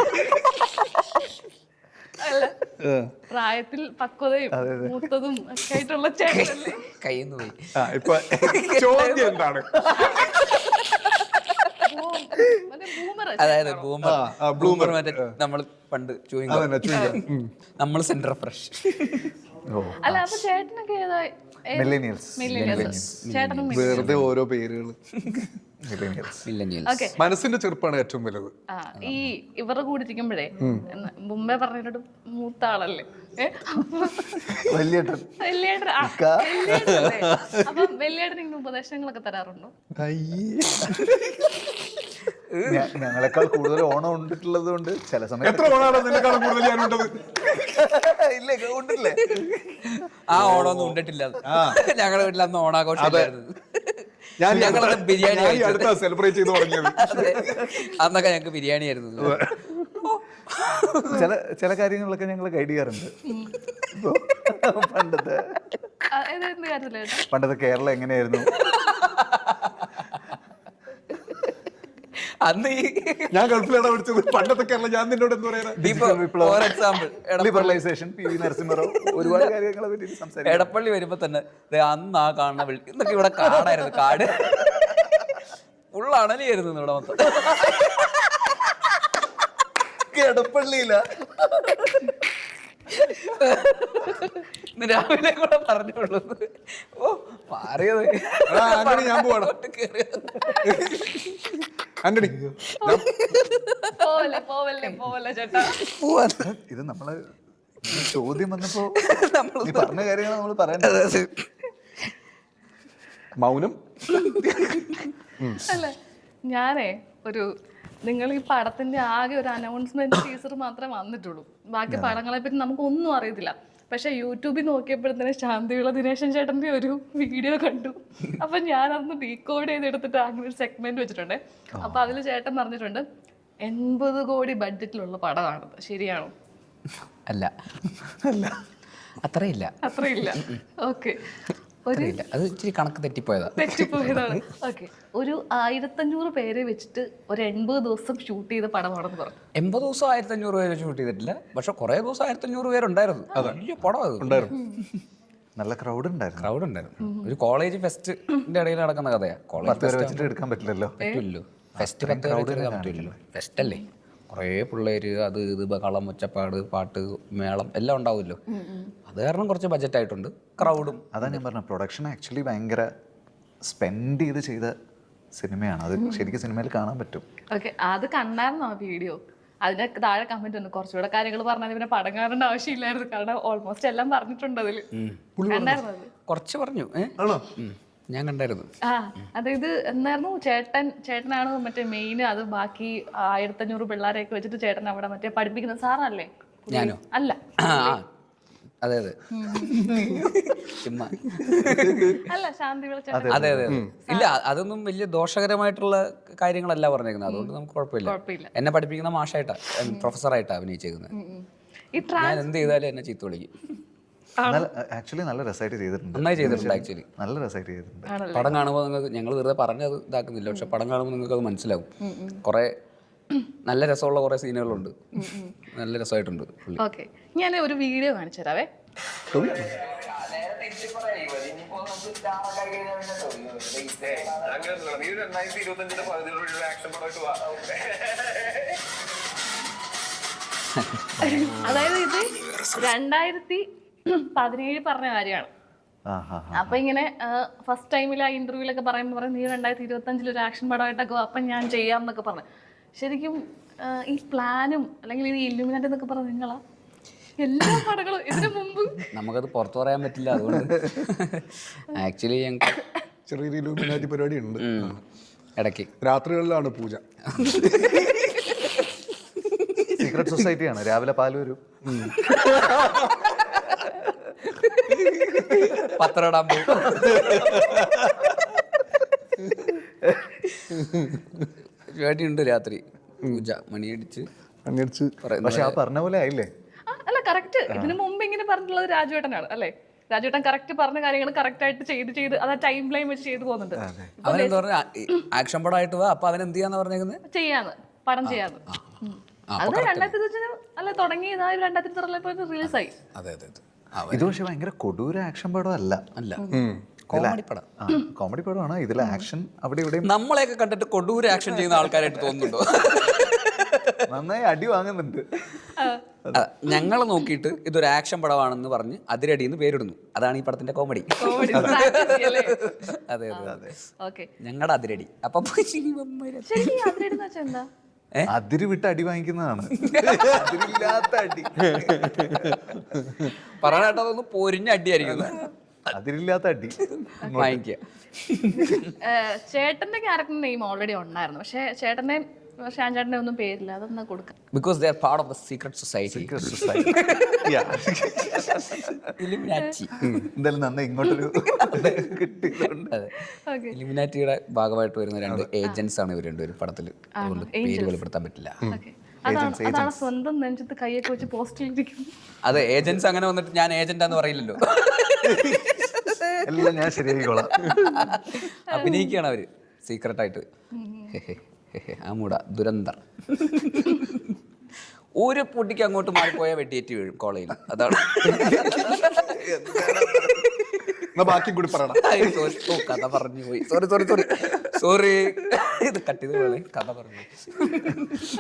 അല്ല, പ്രായത്തിൽ പക്വതയും മൂത്തതും ഒക്കെ ആയിട്ടുള്ള ചേട്ടനല്ലേ? കയ്യിന്ന് പോയി. ഇപ്പൊ ചോദ്യം എന്താണ്? അതായത് ബ്ലൂമർ മറ്റേ നമ്മൾ പണ്ട് നമ്മൾ സെന്റർ ഫ്രഷ്. അല്ല, അപ്പൊ ചേട്ടനൊക്കെ ഏതാ? ചേട്ടനും വെറുതെ ഓരോ പേരുകൾ. മനസ്സിന്റെ ചെറുപ്പാണ് ഏറ്റവും വലുത്. ഈ ഇവരുടെ കൂടെ ഇരിക്കുമ്പോഴേ മുമ്പേ പറഞ്ഞിട്ട് മൂത്ത ആളല്ലേ അപ്പൊ വലിയേട്ടൻ ഇങ്ങനെ ഉപദേശങ്ങളൊക്കെ തരാറുണ്ടോ? ഞങ്ങളെക്കാൾ കൂടുതൽ ഓണം ഉണ്ടിട്ടുള്ളത് കൊണ്ട് ചില സമയത്ത് ഉണ്ടില്ലേ? ആ ഓണമൊന്നും ഉണ്ടിട്ടില്ല. ഞങ്ങളുടെ വീട്ടിൽ അന്ന് ഓണാഘോഷമായിരുന്നു. ഞങ്ങളത് ബിരിയാണി സെലിബ്രേറ്റ് ചെയ്ത് തുടങ്ങിയത്. അന്നൊക്കെ ഞങ്ങൾക്ക് ബിരിയാണി ആയിരുന്നു. ചില കാര്യങ്ങളിലൊക്കെ ഞങ്ങൾ ഗൈഡ് ചെയ്യാറുണ്ട്. പണ്ടത്തെ കേരളം എങ്ങനെയായിരുന്നു? അന്ന് ഞാൻ ഗൾഫിലാണ് പഠിച്ചത്. പണ്ടത്തെ കേരളം ഞാൻ നിന്നോട് എന്ത് പറയാ? ലിബറലൈസേഷൻ, PV നരസിംഹറാവ്, ഒരുപാട് കാര്യങ്ങളെ പറ്റി സംസാരിക്കും. എടപ്പള്ളി വരുമ്പോ തന്നെ അന്ന് ആ കാണുന്ന ഇന്നൊക്കെ ഇവിടെ കാടായിരുന്നു. കാട് ഉള്ളണലിയായിരുന്നു ഇവിടെ മൊത്തം. എടപ്പള്ളിയില രാവിലെ കൂടെ പറഞ്ഞോളൂ. ഓ മാറിയത് അങ്ങനെ ഞാൻ പോവാണ്. ആന്റണി ഇത് നമ്മള് ചോദ്യം വന്നപ്പോ നീ പറഞ്ഞ കാര്യങ്ങൾ നമ്മൾ പറയേണ്ടത്. മൗനം. അല്ല, ഞാനേ നിങ്ങൾ ഈ പടത്തിന്റെ ആകെ ഒരു അനൗൺസ്മെന്റ് ടീസർ മാത്രമേ വന്നിട്ടുള്ളൂ. ബാക്കി പടങ്ങളെ പറ്റി നമുക്ക് ഒന്നും അറിയത്തില്ല. പക്ഷെ യൂട്യൂബിൽ നോക്കിയപ്പോഴത്തേന് ശാന്തിയുള്ള ദിനേശൻ ചേട്ടന്റെ ഒരു വീഡിയോ കണ്ടു. അപ്പൊ ഞാൻ അന്ന് ഡീകോഡ് ചെയ്തെടുത്തിട്ട് അങ്ങനെ ഒരു സെഗ്മെന്റ് വെച്ചിട്ടുണ്ട്. അപ്പൊ അതിൽ ചേട്ടൻ പറഞ്ഞിട്ടുണ്ട് 80 കോടി ബഡ്ജറ്റിലുള്ള പടമാണത്. ശരിയാണോ? അല്ല, അത്രയില്ല. ഓക്കെ, അത് ഇച്ചിരി കണക്ക് തെറ്റിപ്പോയതാണ്. ഓക്കെ, ഒരു 1500 പേരെ വെച്ചിട്ട് ഒരു 80 ദിവസം ഷൂട്ട് ചെയ്ത പടമാണെന്ന് പറഞ്ഞു. 80 ദിവസം 1500 പേര് ഷൂട്ട് ചെയ്തിട്ടില്ല. പക്ഷെ കുറെ ദിവസം 1500 പേരുണ്ടായിരുന്നു. വലിയ പടം ഉണ്ടായിരുന്നു. നല്ല ക്രൗഡ് ഉണ്ടായിരുന്നു. ഒരു കോളേജ് ഫെസ്റ്റിന്റെ ഇടയിൽ നടക്കുന്ന കഥയാ. കോളേജ് വെച്ചിട്ട് എടുക്കാൻ പറ്റില്ലല്ലോ. ഫെസ്റ്റ് 10 ഫെസ്റ്റ് അല്ലേ? കുറേ പിള്ളേര്, അത് ഇത് ബഹളം, ഒച്ചപ്പാട്, പാട്ട്, മേളം എല്ലാം ഉണ്ടാവുമല്ലോ. അത് കാരണം കുറച്ച് ബഡ്ജറ്റ് ആയിട്ടുണ്ട്. ക്രൗഡും അതാ ഞാൻ പറഞ്ഞ പ്രൊഡക്ഷൻ ആക്ച്വലി ഭയങ്കര സ്പെൻഡ് ചെയ്ത സിനിമയാണ്. അത് ശരിക്കും സിനിമയിൽ കാണാൻ പറ്റും. ഓക്കെ, അത് കണ്ടായിരുന്നോ ആ വീഡിയോ? അതിന്റെ താഴെ കമന്റ് ഉണ്ട്, കുറച്ചുകൂടെ കാര്യങ്ങൾ പറഞ്ഞാൽ പിന്നെ പടം കാണേണ്ട ആവശ്യമില്ലായിരുന്നു, കാരണം ഓൾമോസ്റ്റ് എല്ലാം പറഞ്ഞിട്ടുണ്ട് അതില്. കണ്ടായിരുന്നു അത്? കുറച്ച് പറഞ്ഞു. ഞാൻ കണ്ടായിരുന്നു. അതായത് എന്തായിരുന്നു, ചേട്ടനാണ് മറ്റേ മെയിൻ. അത് ബാക്കി 1500 പിള്ളേരെയൊക്കെ വെച്ചിട്ട് ചേട്ടൻ അവിടെ മറ്റേ പഠിപ്പിക്കുന്ന സാറല്ലേ? ഞാനോ? അല്ല, അതെ അതെ ചുമ്മാ അല്ല, ശാന്തി വിളിച്ച. അതെ അതെ അതെ. ഇല്ല, അതൊന്നും വലിയ ദോഷകരമായിട്ടുള്ള കാര്യങ്ങളല്ല പറഞ്ഞേക്കുന്നത്, അതുകൊണ്ട് നമുക്ക് കുഴപ്പമില്ല. എന്നെ പഠിപ്പിക്കുന്ന മാഷായിട്ടാ, പ്രൊഫസറായിട്ടാ അഭിനയിച്ചേക്കുന്നത്. ഞാൻ എന്ത് ചെയ്താലും എന്നെ ചീത്ത വിളിക്കും. ആക്ച്വലി നല്ല രസമായിട്ട് ചെയ്തിട്ടുണ്ട്. നന്നായി ചെയ്തിട്ടുണ്ട്. ആക്ച്വലി നല്ല രസമായിട്ട് ചെയ്തിട്ടുണ്ട്. പടം കാണുമ്പോൾ നിങ്ങൾക്ക്, ഞങ്ങൾ വെറുതെ പറഞ്ഞത് ഇതാക്കുന്നില്ല, പക്ഷെ പടം കാണുമ്പോൾ നിങ്ങൾക്ക് അത് മനസ്സിലാവും. കുറെ നല്ല രസമുള്ള കുറെ സീനുകളുണ്ട്, നല്ല രസമായിട്ടുണ്ട്. ഓക്കെ, ഞാൻ ഒരു വീഡിയോ കാണിച്ചു തരാവേ. അതായത് ഇത് 2017 പറഞ്ഞ കാര്യമാണ്. അപ്പൊ ഇങ്ങനെ ഫസ്റ്റ് ടൈമിൽ ആ ഇന്റർവ്യൂലൊക്കെ പറയുമ്പോൾ നീ 2025 ഒരു ആക്ഷൻ പടമായിട്ടൊക്കെ അപ്പം ഞാൻ ചെയ്യാം എന്നൊക്കെ പറഞ്ഞു. ശരിക്കും ഈ പ്ലാനും അല്ലെങ്കിൽ ഈ ഇല്ലുമിനാറ്റി എന്നൊക്കെ പറഞ്ഞ നിങ്ങളാ എല്ലാ പടങ്ങളും ഇതിനു മുമ്പ് നമുക്കത് പുറത്തു പറയാൻ പറ്റില്ല, അതുകൊണ്ട് ആക്ച്വലി ഞങ്ങൾക്ക് ചെറിയൊരു ഇലുമിനാറ്റി പരിപാടി ഉണ്ട് ഇടയ്ക്ക്. രാത്രികളിലാണ് പൂജ. സീക്രട്ട് സൊസൈറ്റിയാണ്. രാവിലെ പാല് വരും, പത്രം ഇടാൻ പോകും. ഉണ്ട് രാത്രി പൂജ, മണിയടിച്ച്. പക്ഷെ ആ പറഞ്ഞ പോലെ ആയില്ലേ? അല്ല, കറക്റ്റ്. ഇതിനു മുമ്പ് ഇങ്ങനെ പറഞ്ഞിട്ടുള്ളത് രാജുവേട്ടനാണ് അല്ലേ? രാജുവേട്ടൻ കറക്റ്റ് പറഞ്ഞ കാര്യങ്ങൾ കറക്റ്റ് ആയിട്ട് ചെയ്ത് അത് ടൈം ലൈൻ വെച്ച് ചെയ്ത് പോകുന്നുണ്ട്. അവനെന്താ പറഞ്ഞ ആക്ഷൻ പടമായിട്ട് വാ, അപ്പൊ അവൻ എന്ത് ചെയ്യാന്ന് പറഞ്ഞേക്കുന്നത്? ചെയ്യാന്ന്, പടം ചെയ്യാന്ന്. അത് 2025 അല്ല തുടങ്ങിയത്, 2026 റിലീസായി. അതെ അതെ. ഇത് പക്ഷെ ഭയങ്കര കൊടൂര ആക്ഷൻ പടം അല്ല. കോമഡി പടം. കോമഡി പടമാണ്. ഇതിലെ ആക്ഷൻ അവിടെ ഇവിടെ നമ്മളെയൊക്കെ കണ്ടിട്ട് കൊടൂര ആക്ഷൻ ചെയ്യുന്ന ആൾക്കാരായിട്ട് തോന്നുന്നുണ്ടോ? നന്നായി അടി വാങ്ങുന്നുണ്ട്. ഞങ്ങളെ നോക്കിയിട്ട് ഇതൊരു ആക്ഷൻ പടമാണെന്ന് പറഞ്ഞ് അതിരടിന്ന് പേരിടുന്നു. അതാണ് ഈ പടത്തിന്റെ കോമഡി. അതെ അതെ അതെ, ഞങ്ങളുടെ അതിരടി. അപ്പൊ അതിര് വിട്ട് അടി വാങ്ങിക്കുന്നതാണ്, അതിരില്ലാത്ത അടി. പറയാനായിട്ടതൊന്ന് പൊരിഞ്ഞ അടിയായിരിക്കും, അതിരില്ലാത്ത അടി വാങ്ങിക്കുക. ചേട്ടന്റെ ക്യാരക്ടർ നെയിം ഓൾറെഡി ഉണ്ടായിരുന്നു, പക്ഷെ ചേട്ടന്റെ ഷാൻചാട്ടന്റെ ഒന്നും പേരില്ല. അതൊന്നാ കൊടുക്കാം. Because they are part of the secret society. എന്തായാലും നന്നായി ഇങ്ങോട്ടൊരു കിട്ടിയിട്ടുണ്ട്. ഇലുമിനാറ്റിയുടെ ഭാഗമായിട്ട് വരുന്ന 2 ഏജൻസ് ആണ് ഇവർ രണ്ടുപേരും പടത്തിൽ. അതുകൊണ്ട് പേര് വെളിപ്പെടുത്താൻ പറ്റില്ല. അതാണ് സ്വന്തം നെഞ്ചത്ത് കൈയൊക്കെ വെച്ച് പോസ്റ്റിലിരിക്കും. അതെ, ഏജൻസ് അങ്ങനെ വന്നിട്ട് ഞാൻ ഏജന്റാന്ന് പറയില്ലല്ലോ. എല്ലാം ഞാൻ ശരിയായിക്കോളാം. അഭിനയിക്കുകയാണ് അവര് സീക്രട്ടായിട്ട്. ആ മൂട ദുരന്തർ. ഒരു പൊട്ടിക്ക് അങ്ങോട്ട് മാറിപ്പോയാൽ വെട്ടിയേറ്റ് വീഴും കോളേജിൽ. അതാണ്. ബാക്കി കൂടി പറയണം. കഥ പറഞ്ഞു പോയി. സോറി ഇത് കട്ട് ചെയ്ത് പോലെ കഥ പറഞ്ഞു.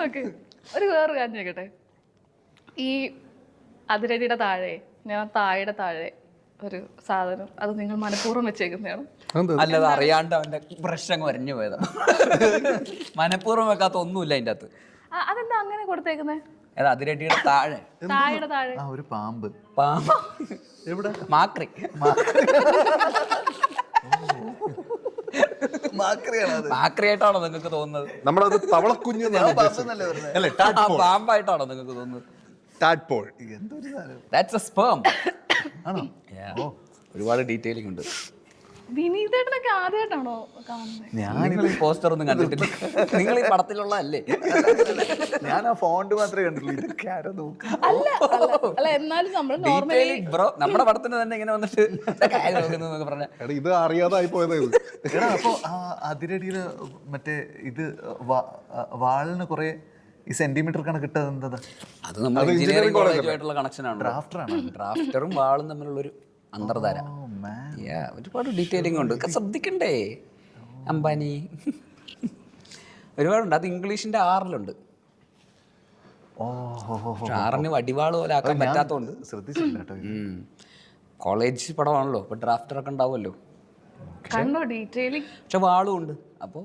ഓക്കെ, ഒരു വേറൊരു കാര്യം ചോദിക്കട്ടെ. ഈ അതിരടിയുടെ താഴെ, ഞാൻ താഴെ ഒരു സാധനം, അത് നിങ്ങൾ മനഃപൂർവ്വം വെച്ചേക്കുന്നതാണ്? അല്ലത് അറിയാണ്ട് അവന്റെ ബ്രഷ് അങ്ങ് വരഞ്ഞു പോയതാ. മനഃപൂർവ്വം വെക്കാത്ത ഒന്നുമില്ല അതിന്റെ അകത്ത്. അതെന്താ അങ്ങനെ കൊടുത്തേക്കുന്നേ? അതിരടിയുടെ താഴെ ഒരു പാമ്പ്. എവിടെ? മാക്രി. മാക്രിയായിട്ടാണോ നിങ്ങൾക്ക് തോന്നുന്നത്? നമ്മളത് തവളക്കുഞ്ഞ് പാമ്പായിട്ടാണോ നിങ്ങൾക്ക് തോന്നുന്നത്? ഒരുപാട് ഡീറ്റെയിലിംഗ് ഉണ്ട്. വിനീതേട്ടനൊക്കെ ആദ്യമായിട്ടാണോ കാണുന്നത്? നിങ്ങൾ ഈ പോസ്റ്റർ ഒന്നും കണ്ടിട്ടില്ല. നിങ്ങൾ ഈ പടത്തിലുള്ള അല്ലേ? ഞാൻ ആ ഫോണ്ട് മാത്രമേ കണ്ടുള്ളൂ. അല്ല, എന്നാലും നമ്മൾ നോർമലി ബ്രോ നമ്മുടെ പടത്തിന് തന്നെ ഇങ്ങനെ വന്നിട്ട് പറഞ്ഞ ഇത് അറിയാതായി പോയത്. അപ്പൊ ആ അതിരടിയുടെ മറ്റേ ഇത് വാളിന് കുറെ ഈ സെന്റിമീറ്റർ കണക്കിട്ടത് എന്താ? അത് നമ്മൾ എഞ്ചിനീയറിംഗ് കോളേജുമായിട്ടുള്ള കണക്ഷനാണ്. ഡ്രാഫ്റ്ററും വാളും തമ്മിലുള്ളൊരു അന്തർധാര. ഒരുപാട് ഡീറ്റെയിലിംഗ് ഉണ്ട്, ശ്രദ്ധിക്കണ്ടേ അംബാനി? ഒരുപാടുണ്ട്. അത് ഇംഗ്ലീഷിന്റെ 6-ലുണ്ട്. 6-ന് വടിവാള് പോലെ ആക്കാൻ പറ്റാത്തോണ്ട് ശ്രദ്ധിച്ചില്ല. കോളേജ് പടമാണല്ലോ, അപ്പൊ ഡ്രാഫ്റ്ററൊക്കെ ഉണ്ടാവുമല്ലോ. കണ്ടോ ഡീറ്റെയിലിംഗ്? പക്ഷെ വാളും ഉണ്ട്. അപ്പോൾ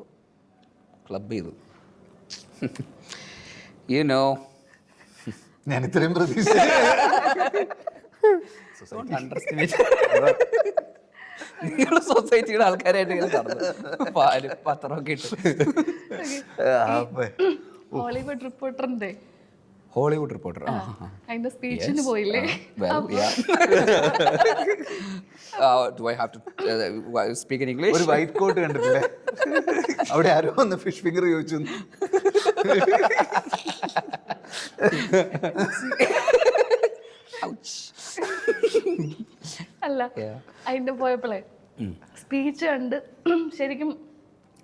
ക്ലബ് ചെയ്തു. യു നോ, ഞാൻ ഇത്രയും പ്രതീക്ഷ നിങ്ങൾ സൊസൈറ്റിയുടെ ആൾക്കാരായിട്ട് ഇങ്ങനെ നടന്നു പാലും പത്രമൊക്കെ ഇട്ട്. ഹോളിവുഡ് റിപ്പോർട്ടറിന്റെ ഹോളിവുഡ് റിപ്പോർട്ടർ. അതിന്റെ സ്പീച്ചിന് പോയില്ലേ? Do I have to speak in English? ഒരു വൈറ്റ് കോട്ട് കണ്ടിട്ടില്ലേ? അവിടെ ആരോ ഒന്ന് ഫിഷ് ഫിംഗർ ചോദിച്ചു. അല്ല, അതിന്റെ പോയപ്പോഴേ സ്പീച്ച് കണ്ട് ശരിക്കും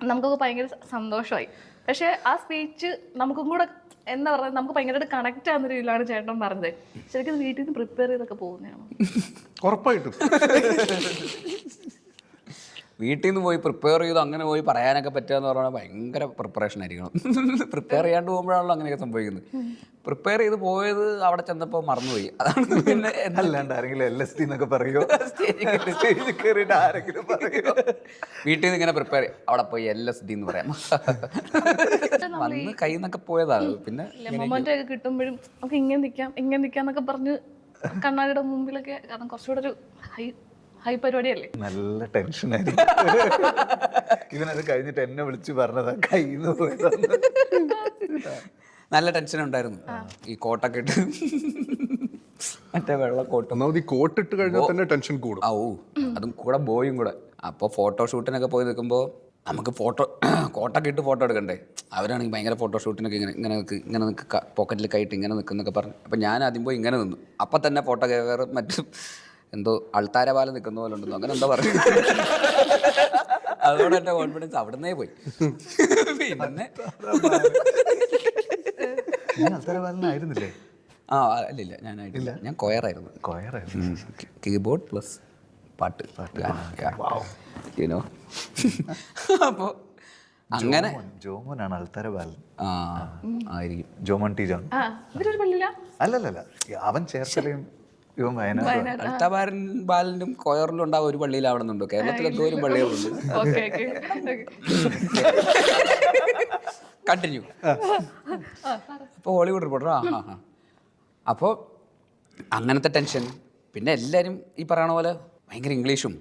നമുക്കൊക്കെ ഭയങ്കര സന്തോഷമായി. പക്ഷെ ആ സ്പീച്ച് നമുക്കും കൂടെ എന്താ പറയുക, നമുക്ക് ഭയങ്കരമായിട്ട് കണക്ട് ആവുന്ന രീതിയിലാണ് ചേട്ടൻ പറഞ്ഞത്. ശരിക്കും വീട്ടിൽ നിന്ന് പ്രിപ്പയർ ചെയ്തൊക്കെ പോകുന്നതാണ്. ഉറപ്പായിട്ടും വീട്ടിൽ നിന്ന് പോയി പ്രിപ്പയർ ചെയ്ത് അങ്ങനെ പോയി പറയാനൊക്കെ പറ്റുക എന്ന് പറഞ്ഞാൽ ഭയങ്കര പ്രിപ്പറേഷൻ ആയിരിക്കണം. പ്രിപ്പയർ ചെയ്യാണ്ട് പോകുമ്പോഴാണല്ലോ അങ്ങനെയൊക്കെ സംഭവിക്കുന്നത്. പ്രിപ്പയർ ചെയ്ത് പോയത് അവിടെ ചെന്നപ്പോൾ മറന്നുപോയി. അതാണ് പിന്നെ അല്ലാണ്ട് ആരെങ്കിലും LSD എന്നൊക്കെ പറയുമോ? സ്റ്റേജിൽ കയറിയിട്ട് ആരെങ്കിലും പറയുമോ? വീട്ടിൽ നിന്ന് ഇങ്ങനെ പ്രിപ്പയർ അവിടെ പോയി LSD എന്ന് പറയാം. വന്ന് കയ്യിൽ നിന്നൊക്കെ പോയതാണ്. പിന്നെ മൊമെന്റ് ഒക്കെ കിട്ടുമ്പോഴും നമുക്ക് ഇങ്ങനെ നിൽക്കാന്നൊക്കെ പറഞ്ഞ് കണ്ണാടിയുടെ മുമ്പിലൊക്കെ, കാരണം കുറച്ചുകൂടെ ഒരു ഹൈ പരിപാടിയല്ലേ. നല്ല ടെൻഷനായിരിക്കും. ഇവനത് കഴിഞ്ഞിട്ട് എന്നെ വിളിച്ച് പറഞ്ഞതാ കയ്യിൽ നിന്ന് പോയതാണ്. നല്ല ടെൻഷൻ ഉണ്ടായിരുന്നു. ഈ കോട്ടൊക്കെ ഇട്ട് മറ്റേ വെള്ള കോട്ട്. ഒന്നാമത് ഈ കോട്ട് ഇട്ട് കഴിഞ്ഞാൽ തന്നെ ടെൻഷൻ കൂടും. അതും കൂടെ ബോയും കൂടെ. അപ്പോൾ ഫോട്ടോഷൂട്ടിനൊക്കെ പോയി നിൽക്കുമ്പോൾ നമുക്ക് കോട്ടൊക്കെ ഇട്ട് ഫോട്ടോ എടുക്കണ്ടേ. അവരാണെങ്കിൽ ഭയങ്കര ഫോട്ടോഷൂട്ടിനൊക്കെ ഇങ്ങനെ നിൽക്കുക, പോക്കറ്റിൽ കൈയിട്ട് ഇങ്ങനെ നിൽക്കുന്നൊക്കെ പറഞ്ഞു. അപ്പം ഞാൻ ആദ്യം പോയി ഇങ്ങനെ നിന്നു. അപ്പം തന്നെ ഫോട്ടോ കയറി മറ്റും എന്തോ അൾത്താരപാലം നിൽക്കുന്ന പോലെ ഉണ്ടെന്നോ അങ്ങനെ എന്താ പറയുക. അതുകൊണ്ട് എൻ്റെ കോൺഫിഡൻസ് അവിടെ നിന്നേ പോയി. പിന്നെ ആയിരുന്നില്ലേ? അല്ലില്ല, ഞാനായിട്ടില്ല. ഞാൻ കൊയറായിരുന്നു. കീബോർഡ് പ്ലസ് പാട്ട്. യുനോ. അപ്പോൾ അങ്ങനെ ജോമോനാണ് അൾത്താര ബാലൻ. ആയിരിക്കും. Jomon T John. അല്ലല്ല, അവൻ ചേർത്തലയും ഇവൻ വയനാട്. അൾത്താരൻ ബാലനും കൊയറിലും ഉണ്ടാവും ഒരു പള്ളിയിൽ ആവണമെന്നുണ്ടോ? കേരളത്തിൽ എന്തോരം പള്ളികളുണ്ട്. കണ്ടിന്യൂ. അപ്പോൾ ഹോളിവുഡ് റിപ്പോർട്ടർ. അപ്പോൾ അങ്ങനത്തെ ടെൻഷൻ. പിന്നെ എല്ലാവരും ഈ പറയണ പോലെ ഭയങ്കര ഇംഗ്ലീഷും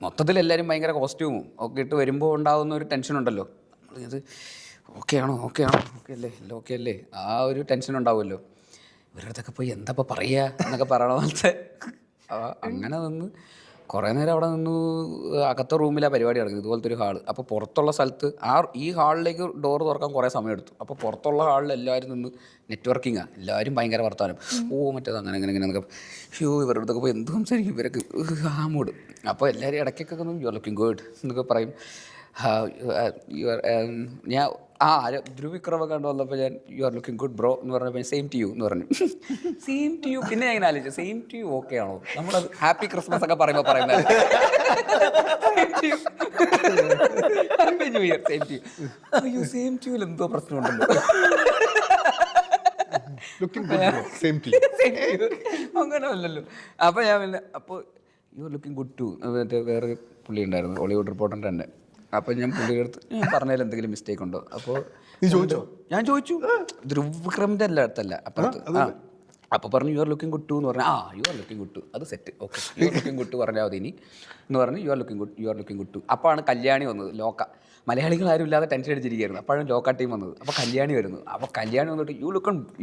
മൊത്തത്തിൽ എല്ലാവരും ഭയങ്കര കോസ്റ്റ്യൂമും ഒക്കെ ഇട്ട് വരുമ്പോൾ ഉണ്ടാകുന്ന ഒരു ടെൻഷൻ ഉണ്ടല്ലോ. ഇത് ഓക്കെ ആണോ ഓക്കെ അല്ലേ എല്ലാം ഓക്കെ അല്ലേ, ആ ഒരു ടെൻഷൻ ഉണ്ടാവുമല്ലോ. ഇവരുടെ അടുത്തൊക്കെ പോയി എന്താ ഇപ്പോൾ പറയുക എന്നൊക്കെ പറയണ പോലത്തെ. അങ്ങനെ നിന്ന് കുറേ നേരം അവിടെ നിന്ന് അകത്തെ റൂമിലാണ് പരിപാടി നടക്കുന്നത്, ഇതുപോലത്തെ ഒരു ഹാള്. അപ്പോൾ പുറത്തുള്ള സ്ഥലത്ത് ഈ ഹാളിലേക്ക് ഡോറ് തുറക്കാൻ കുറേ സമയം എടുത്തു. അപ്പോൾ പുറത്തുള്ള ഹാളിൽ എല്ലാവരും നിന്ന് നെറ്റ്വർക്കിങ്ങാണ്, എല്ലാവരും ഭയങ്കര വർത്താനം. മറ്റേത് അങ്ങനെ എന്നൊക്കെ. ഇവരുടെ അടുത്തൊക്കെ പോയി എന്ത് സംസാരിക്കും ഇവരൊക്കെ, ആ മൂഡ്. അപ്പോൾ എല്ലാവരും ഇടയ്ക്കൊക്കെ ഒന്ന് യു ആർ ലുക്കിംഗ് ഗുഡ് എന്നൊക്കെ പറയും. ഞാൻ ധ്രുവിക്രമ കണ്ടു വന്നപ്പോൾ ഞാൻ you are looking good bro എന്ന് പറഞ്ഞപ്പോൾ സെയിം ടു യു എന്ന് പറഞ്ഞു. Same to you. പിന്നെ ഞാൻ ആലോചിച്ചു സെയിം ടു യു ഓക്കെ ആണോ, നമ്മളത് ഹാപ്പി ക്രിസ്മസ് ഒക്കെ പറയുമ്പോൾ പറയുന്നത് happy new year same to you. അയ്യോ സെയിം ടു യുവിൽ എന്തോ പ്രശ്നമുണ്ടല്ലോ. അങ്ങനെ അല്ലല്ലോ. അപ്പോൾ ഞാൻ പിന്നെ അപ്പോൾ you are looking good too മറ്റേ വേറെ പുള്ളി ഉണ്ടായിരുന്നു ഹോളിവുഡ് റിപ്പോർട്ടറിൻ്റെ തന്നെ. അപ്പോൾ ഞാൻ പുള്ളിയുടെ അടുത്ത് ഞാൻ പറഞ്ഞതിൽ എന്തെങ്കിലും മിസ്റ്റേക്ക് ഉണ്ടോ, അപ്പോൾ ഞാൻ ചോദിച്ചു ധ്രുവിക്രമിൻ്റെ അടുത്തല്ല അപ്പുറത്ത്. അപ്പോൾ പറഞ്ഞു you are looking good too എന്ന് പറഞ്ഞാൽ you are looking good too, അത് set okay you are looking good too പറഞ്ഞാൽ മതി ഇനി എന്ന് പറഞ്ഞ് you are looking good too. അപ്പോഴാണ് കല്യാണി വന്നത്. ലോക്ക മലയാളികൾ ആരും ഇല്ലാതെ ടെൻഷൻ അടിച്ചിരിക്കുകയായിരുന്നു. അപ്പോഴാണ് ലോക്ക ടീം വന്നത്. അപ്പോൾ കല്യാണി വരുന്നു. അപ്പോൾ കല്യാണി വന്നിട്ട്